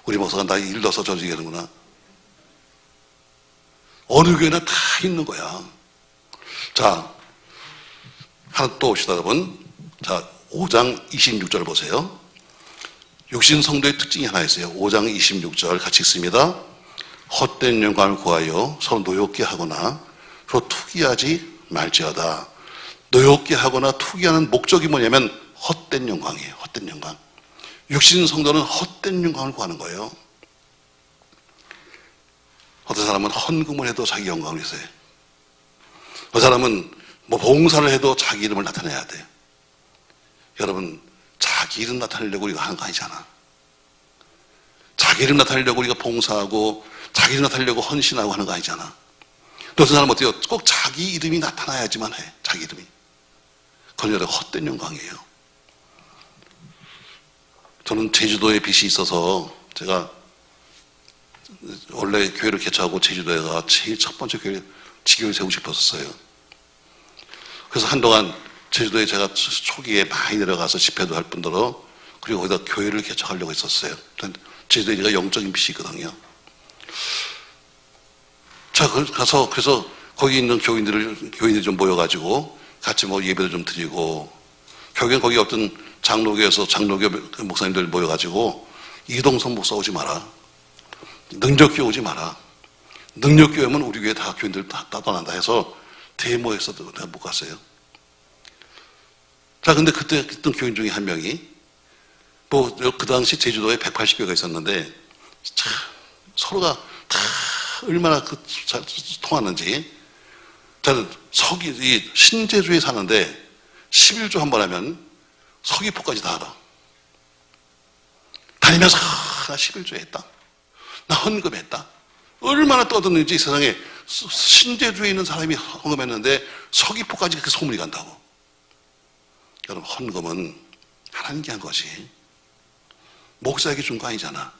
우리 목사가 나 일러서 저 얘기하는구나. 어느 교회나 다 있는 거야. 자, 하나 또 봅시다, 여러분. 자, 5장 26절 보세요. 육신 성도의 특징이 하나 있어요. 5장 26절 같이 읽습니다. 헛된 영광을 구하여 서로 노엽게 하거나 서로 투기하지 말지어다. 노엽게 하거나 투기하는 목적이 뭐냐면 헛된 영광이에요. 헛된 영광. 육신 성도는 헛된 영광을 구하는 거예요. 어떤 사람은 헌금을 해도 자기 영광을 위해서 해. 어떤 사람은 뭐 봉사를 해도 자기 이름을 나타내야 돼. 여러분, 자기 이름 나타내려고 우리가 하는 거 아니잖아. 자기 이름 나타내려고 우리가 봉사하고 자기 이름 나타내려고 헌신하고 하는 거 아니잖아. 또 어떤 사람은 어때요? 꼭 자기 이름이 나타나야지만 해. 자기 이름이. 그건 여러분 헛된 영광이에요. 저는 제주도에 빚이 있어서 제가 원래 교회를 개척하고 제주도에가 제일 첫 번째 교회 지교를 세우고 싶었어요. 그래서 한동안 제주도에 제가 초기에 많이 내려가서 집회도 할 뿐더러 그리고 거기다 교회를 개척하려고 했었어요. 제주도에 제가 영적인 빚이 있거든요. 자, 가서 그래서 거기 있는 교인들이 좀 모여가지고 같이 뭐 예배도 좀 드리고 결국엔 거기 어떤 장로교에서 장로교 목사님들 모여가지고 이동성 목사 오지 마라. 능력교회 오지 마라. 능력교회면 우리 교회 다 교인들 다 떠난다 해서 데모에서도 내가 못 갔어요. 자, 근데 그때 있던 교인 중에 한 명이 뭐 그 당시 제주도에 180교회가 있었는데 참 서로가 다 얼마나 잘 통하는지. 저는 이 신제주에 사는데 11조 한 번 하면 서귀포까지 다 알아. 다니면서 나 11조 했다. 나 헌금했다. 얼마나 떠드는지 세상에 신제주에 있는 사람이 헌금했는데 서귀포까지 그렇게 소문이 간다고. 여러분, 헌금은 하나님께 한 것이 목사에게 준 거 아니잖아.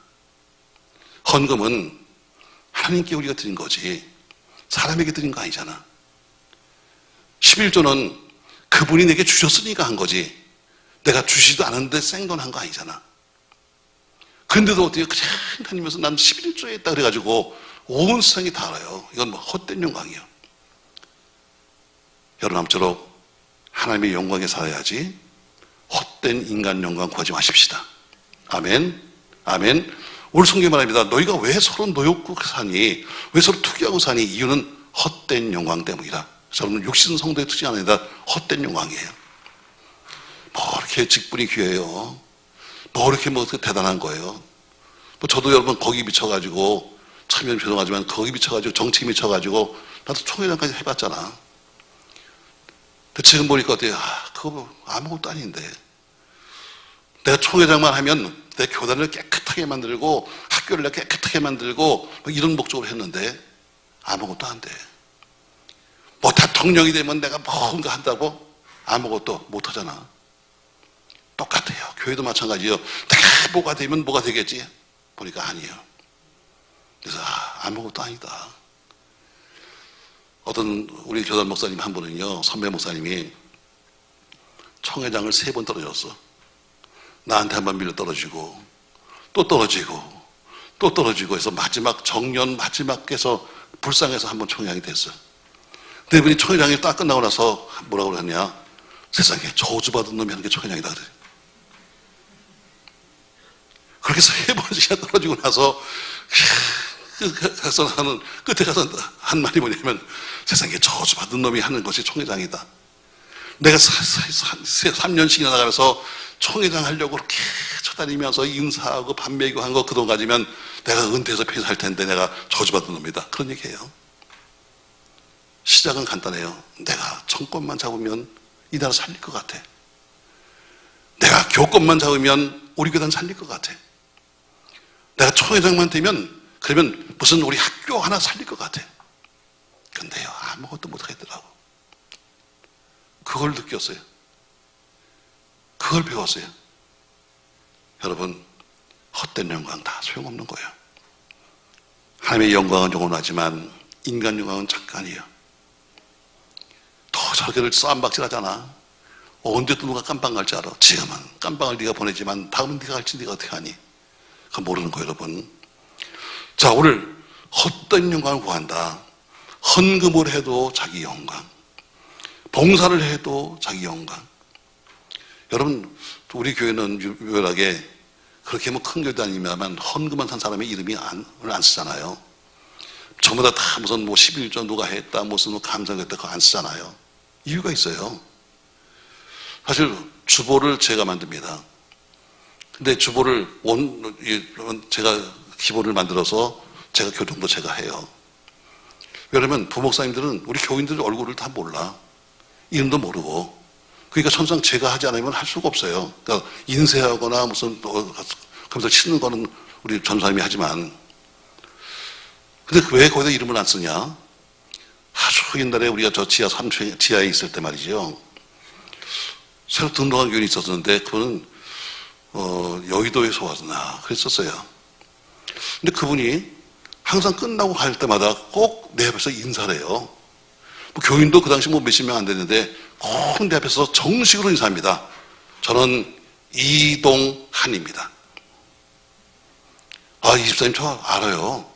헌금은 하나님께 우리가 드린 거지 사람에게 드린 거 아니잖아. 11조는 그분이 내게 주셨으니까 한 거지 내가 주시지도 않았는데 생돈 한 거 아니잖아. 그런데도 어떻게 그냥 다니면서 난 11조에 했다 그래가지고 온 세상이 다 알아요. 이건 뭐 헛된 영광이에요. 여러분, 아무쪼록 하나님의 영광에 살아야지 헛된 인간 영광 구하지 마십시다. 아멘. 아멘. 오늘 성경에 말합니다. 너희가 왜 서로 노엽고 사니? 왜 서로 투기하고 사니? 이유는 헛된 영광 때문이다. 저는 육신 성도의 특징이 아니라 헛된 영광이에요. 뭐 이렇게 직분이 귀해요. 뭐 이렇게 뭐 대단한 거예요. 뭐 저도 여러분 거기 미쳐가지고 참 죄송하지만 거기 미쳐가지고 정치 미쳐가지고 나도 총회장까지 해봤잖아. 근데 지금 보니까 어때요? 그거 아무것도 아닌데. 내가 총회장만 하면 내 교단을 깨끗하게 만들고 학교를 깨끗하게 만들고 이런 목적으로 했는데 아무것도 안 돼. 뭐 대통령이 되면 내가 뭔가 한다고 아무것도 못 하잖아. 똑같아요. 교회도 마찬가지예요. 내가 뭐가 되면 뭐가 되겠지? 보니까 아니에요. 그래서 아무것도 아니다. 어떤 우리 교단 목사님 한 분은요, 선배 목사님이 총회장을 3번 떨어졌어. 나한테 한 번 밀려 떨어지고 또 떨어지고 또 떨어지고 해서 마지막 정년 마지막에서 불쌍해서 한 번 총회장이 됐어. 근데 이분이 총회장이 딱 끝나고 나서 뭐라고 그러냐? 세상에 저주받은 놈이 하는 게 총회장이다 그래. 그렇게 해서 3번씩이나 떨어지고 나서 가서 나는 끝에 가서 한 말이 뭐냐면 세상에 저주받은 놈이 하는 것이 총회장이다. 내가 3년씩이나 나가면서 총회장 하려고 그렇게 쳐다니면서 인사하고 밥 먹이고 한 거 그 돈 가지면 내가 은퇴해서 폐사할 텐데 내가 저주받은 놈이다. 그런 얘기예요. 시작은 간단해요. 내가 정권만 잡으면 이 나라 살릴 것 같아. 내가 교권만 잡으면 우리 교단 살릴 것 같아. 내가 총회장만 되면 그러면 무슨 우리 학교 하나 살릴 것 같아. 근데요, 아무것도 못하겠더라고. 그걸 느꼈어요. 그걸 배웠어요. 여러분, 헛된 영광 다 소용없는 거예요. 하나님의 영광은 영원하지만 인간 영광은 잠깐이에요. 더 저기를 쌈박질하잖아. 언제 또 누가 깜빵 갈지 알아. 지금은 깜빵을 네가 보내지만 다음은 네가 갈지 네가 어떻게 하니. 그거 모르는 거예요, 여러분. 자, 오늘 헛된 영광을 구한다. 헌금을 해도 자기 영광, 봉사를 해도 자기 영광. 여러분, 우리 교회는 유별하게 그렇게 뭐 큰 교회도 아니면 헌금만 산 사람의 이름이 안 쓰잖아요. 전부 다 무슨 뭐 11조 누가 했다, 무슨 뭐 감사했다, 그거 안 쓰잖아요. 이유가 있어요. 사실 주보를 제가 만듭니다. 근데 주보를 제가 기본을 만들어서 제가 교통도 제가 해요. 왜냐면 부목사님들은 우리 교인들 얼굴을 다 몰라. 이름도 모르고. 그러니까 천상 제가 하지 않으면 할 수가 없어요. 그러니까 인쇄하거나 무슨 컴퓨터 치는 거는 우리 전사님이 하지만. 근데 왜 거기다 이름을 안 쓰냐? 아주 옛날에 우리가 저 지하 3층 지하에 있을 때 말이죠. 새로 등록한 교인이 있었는데 그분은 여의도에서 왔나 그랬었어요. 근데 그분이 항상 끝나고 갈 때마다 꼭 내 앞에서 인사를 해요. 뭐 교인도 그 당시 뭐 몇십 명 안 됐는데 꼭 내 앞에서 정식으로 인사합니다. 저는 이동한입니다. 아, 이 집사님 저 알아요.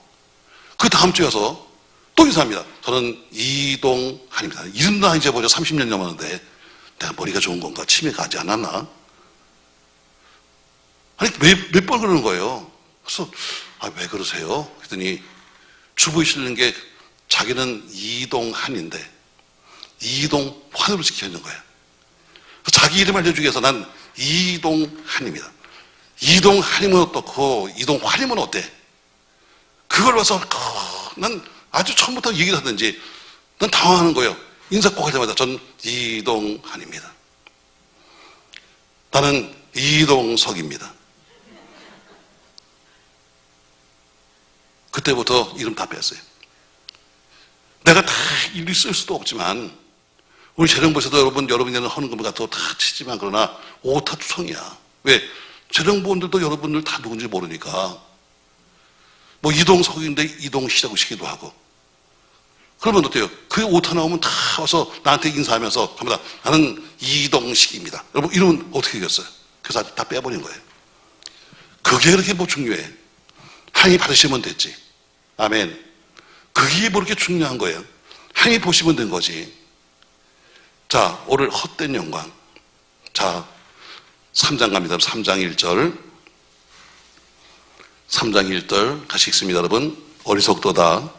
그 다음 주에 와서 또 인사합니다. 저는 이동한입니다. 이름도 안 잊어버려. 30년 넘었는데 내가 머리가 좋은 건가? 치매 가지 않았나? 아니, 몇 번 그러는 거예요. 그래서 왜 그러세요? 그랬더니 주부에 실는 게 자기는 이동한인데 이동환으로 지켜 있는 거예요. 자기 이름 알려주기 위해서 난 이동한입니다. 이동한이면 어떻고 이동환이면 어때? 그걸 봐서 난 아주 처음부터 얘기를 하든지 난 당황하는 거예요. 인사 꼭 할 때마다 전 이동한입니다. 나는 이동석입니다. 그때부터 이름 다 뺐어요. 내가 다 일일이 쓸 수도 없지만 우리 재정부에서도 여러분들은 헌금을 갖고 다 치지만 그러나 오타투성이야. 왜? 재정부원들도 여러분들 다 누군지 모르니까 뭐 이동석인데 이동시라고 시기도 하고 그러면 어때요? 그 오타 나오면 다 와서 나한테 인사하면서 합니다. 나는 이동식입니다. 여러분 이러면 어떻게 되겠어요? 그래서 다 빼버린 거예요. 그게 그렇게 뭐 중요해? 하나님 받으시면 됐지. 아멘. 그게 뭐 그렇게 중요한 거예요. 하나님 보시면 된 거지. 자, 오늘 헛된 영광. 자, 3장 갑니다. 3장 1절. 3장 1절 같이 읽습니다. 여러분. 어리석도다.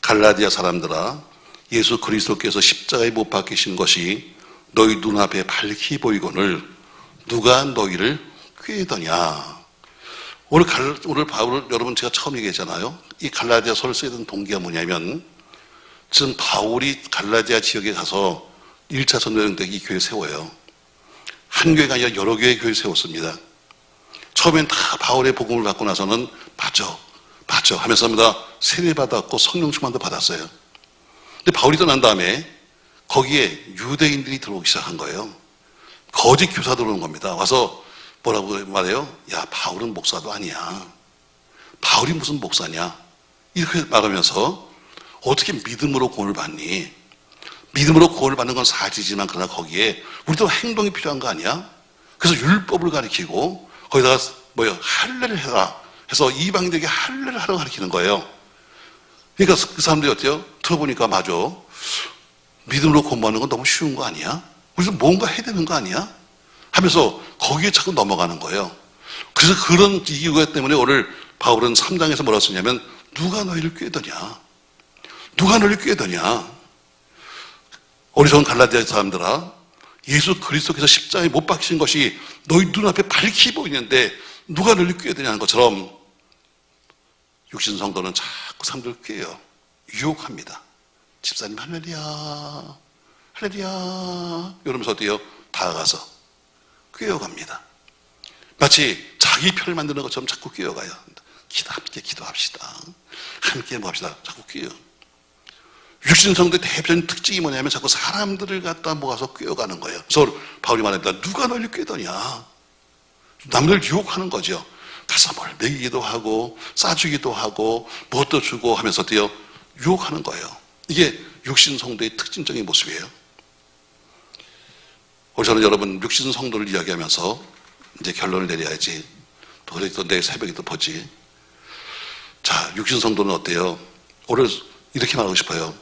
갈라디아 사람들아. 예수 그리스도께서 십자가에 못 박히신 것이 너희 눈앞에 밝히 보이거늘 누가 너희를 꾀더냐. 오늘 바울 여러분 제가 처음 얘기했잖아요. 이 갈라디아서를 써야 되는 동기가 뭐냐면 지금 바울이 갈라디아 지역에 가서 1차 전도여행 때 이 교회 세워요. 한 교회가 아니라 여러 개의 교회 세웠습니다. 처음엔 다 바울의 복음을 받고 나서는 맞아 하면서 세례받았고 성령 충만도 받았어요. 근데 바울이 떠난 다음에 거기에 유대인들이 들어오기 시작한 거예요. 거짓 교사 들어오는 겁니다. 와서 뭐라고 말해요? 야, 바울은 목사도 아니야. 바울이 무슨 목사냐? 이렇게 말하면서 어떻게 믿음으로 구원을 받니? 믿음으로 구원을 받는 건 사실이지만 그러나 거기에 우리도 행동이 필요한 거 아니야? 그래서 율법을 가리키고 거기다가 할례를 해라 해서 이방인들에게 할례를 하라고 가리키는 거예요. 그러니까 그 사람들이 어때요? 들어보니까 맞아. 믿음으로 구원받는 건 너무 쉬운 거 아니야? 우리도 뭔가 해야 되는 거 아니야? 하면서 거기에 자꾸 넘어가는 거예요. 그래서 그런 이유 때문에 오늘 바울은 3장에서 뭐라고 쓰냐면 누가 너희를 꾀더냐? 누가 너희를 꾀더냐? 어리석은 갈라디아 사람들아, 예수 그리스도께서 십자가에 못 박히신 것이 너희 눈앞에 밝히 보이는데 누가 너희를 꾀더냐는 것처럼 육신 성도는 자꾸 사람들을 꾀요. 유혹합니다. 집사님 할렐루야 할렐루야 이러면서 어때요? 다가가서 꾀어갑니다. 마치 자기 편을 만드는 것처럼 자꾸 끼어가요. 함께 기도합시다. 함께 뭐 합시다. 자꾸 끼어. 육신성도의 대표적인 특징이 뭐냐면 자꾸 사람들을 갖다 모아서 꿰어가는 거예요. 그래서 바울이 말합니다. 누가 널 꿰더냐. 남들 유혹하는 거죠. 가서 뭘 먹이기도 하고 싸주기도 하고 무엇도 주고 하면서 어때요? 유혹하는 거예요. 이게 육신성도의 특징적인 모습이에요. 오늘 저는 여러분 육신성도를 이야기하면서 이제 결론을 내려야지. 또 그래 또 내일 새벽에 또 보지. 자, 육신성도는 어때요? 오늘 이렇게 말하고 싶어요.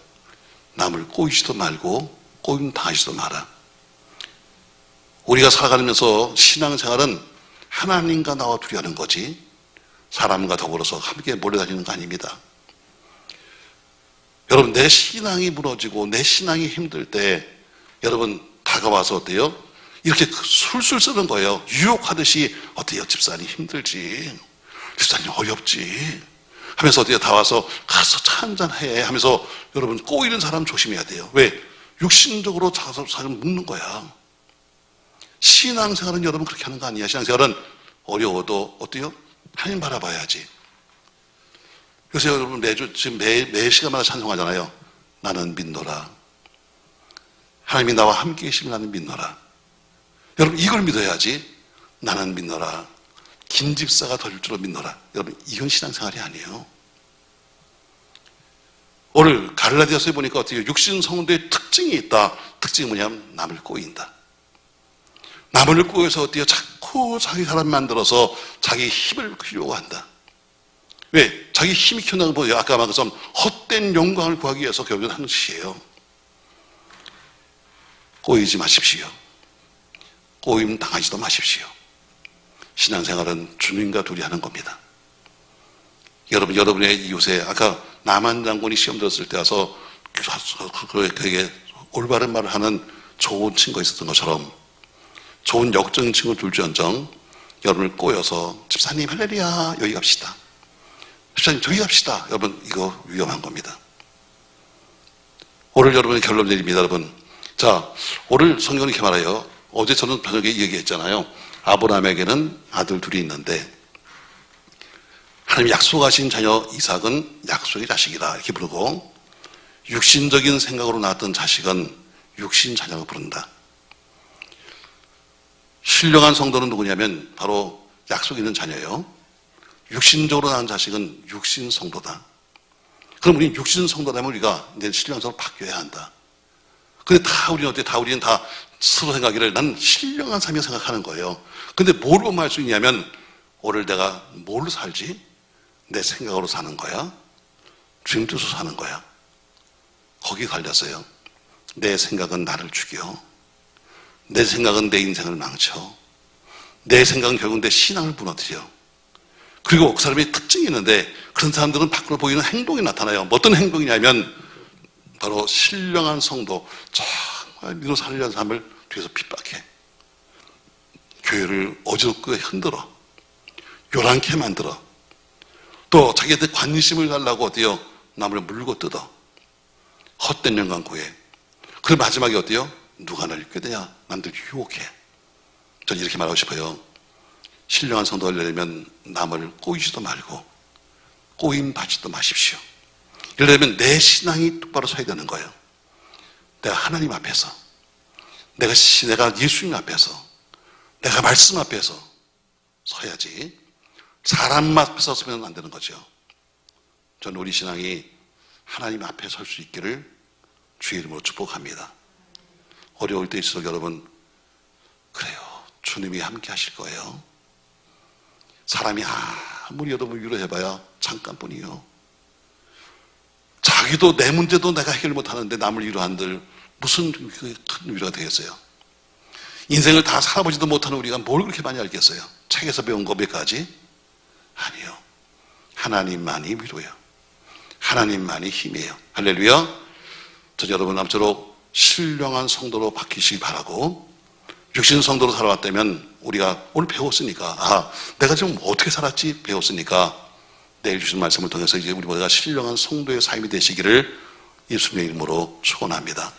남을 꼬이지도 말고 꼬임 당하지도 마라. 우리가 살아가면서 신앙생활은 하나님과 나와 둘이 하는 거지 사람과 더불어서 함께 몰려다니는 거 아닙니다. 여러분 내 신앙이 무너지고 내 신앙이 힘들 때 여러분 다가와서 어때요? 이렇게 술술 쓰는 거예요. 유혹하듯이 어때요? 집사님 힘들지, 집사님 어렵지 하면서 어때요? 다 와서 가서 차 한잔 해 하면서 여러분 꼬이는 사람 조심해야 돼요. 왜? 육신적으로 사람 묻는 거야. 신앙생활은 여러분 그렇게 하는 거 아니야. 신앙생활은 어려워도 어때요? 하나님 바라봐야지. 요새 여러분 매주 지금 매 시간마다 찬송하잖아요. 나는 믿노라. 하나님이 나와 함께 계시면 나는 믿노라. 여러분 이걸 믿어야지. 나는 믿노라. 김 집사가 더 줄 줄로 믿노라. 여러분 이건 신앙생활이 아니에요. 오늘 갈라디아서에 보니까 어떻게 육신 성도의 특징이 있다. 특징이 뭐냐면 남을 꼬인다. 남을 꼬여서 어때요? 자꾸 자기 사람 만들어서 자기 힘을 키우려고 한다. 왜? 자기 힘이 키운다는 건 뭐예요? 아까 말한 것처럼 헛된 영광을 구하기 위해서 결국은 하는 짓이에요. 꼬이지 마십시오. 꼬임 당하지도 마십시오. 신앙생활은 주님과 둘이 하는 겁니다. 여러분의 이웃에 아까 남한 장군이 시험 들었을 때 와서 그에게 올바른 말을 하는 좋은 친구가 있었던 것처럼 좋은 역적인 친구를 둘지언정 여러분을 꼬여서 집사님 할렐루야 여기 갑시다. 집사님 저기 갑시다. 여러분 이거 위험한 겁니다. 오늘 여러분의 결론 내립니다. 여러분 자 오늘 성경은 이렇게 말해요. 어제 저는 저녁에 얘기했잖아요. 아브라함에게는 아들 둘이 있는데 하나님 약속하신 자녀 이삭은 약속의 자식이다 이렇게 부르고 육신적인 생각으로 낳았던 자식은 육신 자녀가 부른다. 신령한 성도는 누구냐면 바로 약속 있는 자녀예요. 육신적으로 낳은 자식은 육신 성도다. 그럼 우리는 육신 성도라면 우리가 이제 신령한 성도로 바뀌어야 한다. 근데 우리는 다 스스로 생각하기를 난 신령한 삶이라고 생각하는 거예요. 근데 뭘 보면 알 수 있냐면 오늘 내가 뭘로 살지? 내 생각으로 사는 거야? 주님 뜻으로 사는 거야? 거기 갈렸어요. 내 생각은 나를 죽여. 내 생각은 내 인생을 망쳐. 내 생각은 결국 내 신앙을 무너뜨려. 그리고 그 사람의 특징이 있는데 그런 사람들은 밖으로 보이는 행동이 나타나요. 어떤 행동이냐면 바로 신령한 성도, 정말 믿어 살려는 삶을 뒤에서 핍박해. 교회를 어지럽게 흔들어. 요란케 만들어. 또 자기한테 관심을 달라고 어때요? 남을 물고 뜯어. 헛된 영광 구해. 그리고 마지막에 어때요? 누가 널 꾀대냐? 남들 유혹해. 저는 이렇게 말하고 싶어요. 신령한 성도가 되려면 남을 꼬이지도 말고 꼬임 받지도 마십시오. 예를 들면 내 신앙이 똑바로 서야 되는 거예요. 내가 하나님 앞에서, 내가 예수님 앞에서, 내가 말씀 앞에서 서야지. 사람 앞에서 서면 안 되는 거죠. 저는 우리 신앙이 하나님 앞에 설 수 있기를 주의 이름으로 축복합니다. 어려울 때일수록 여러분 그래요. 주님이 함께 하실 거예요. 사람이 아무리 여러분 위로해봐야 잠깐뿐이요. 자기도 내 문제도 내가 해결 못하는데 남을 위로한들 무슨 큰 위로가 되겠어요. 인생을 다 살아보지도 못하는 우리가 뭘 그렇게 많이 알겠어요. 책에서 배운 거 몇 가지? 아니요. 하나님만이 위로예요. 하나님만이 힘이에요. 할렐루야. 저 여러분 아무쪼록 신령한 성도로 바뀌시기 바라고, 육신 성도로 살아왔다면 우리가 오늘 배웠으니까 내가 지금 어떻게 살았지 배웠으니까 내일 주신 말씀을 통해서 이제 우리 모두가 신령한 성도의 삶이 되시기를 예수님의 이름으로 축원합니다.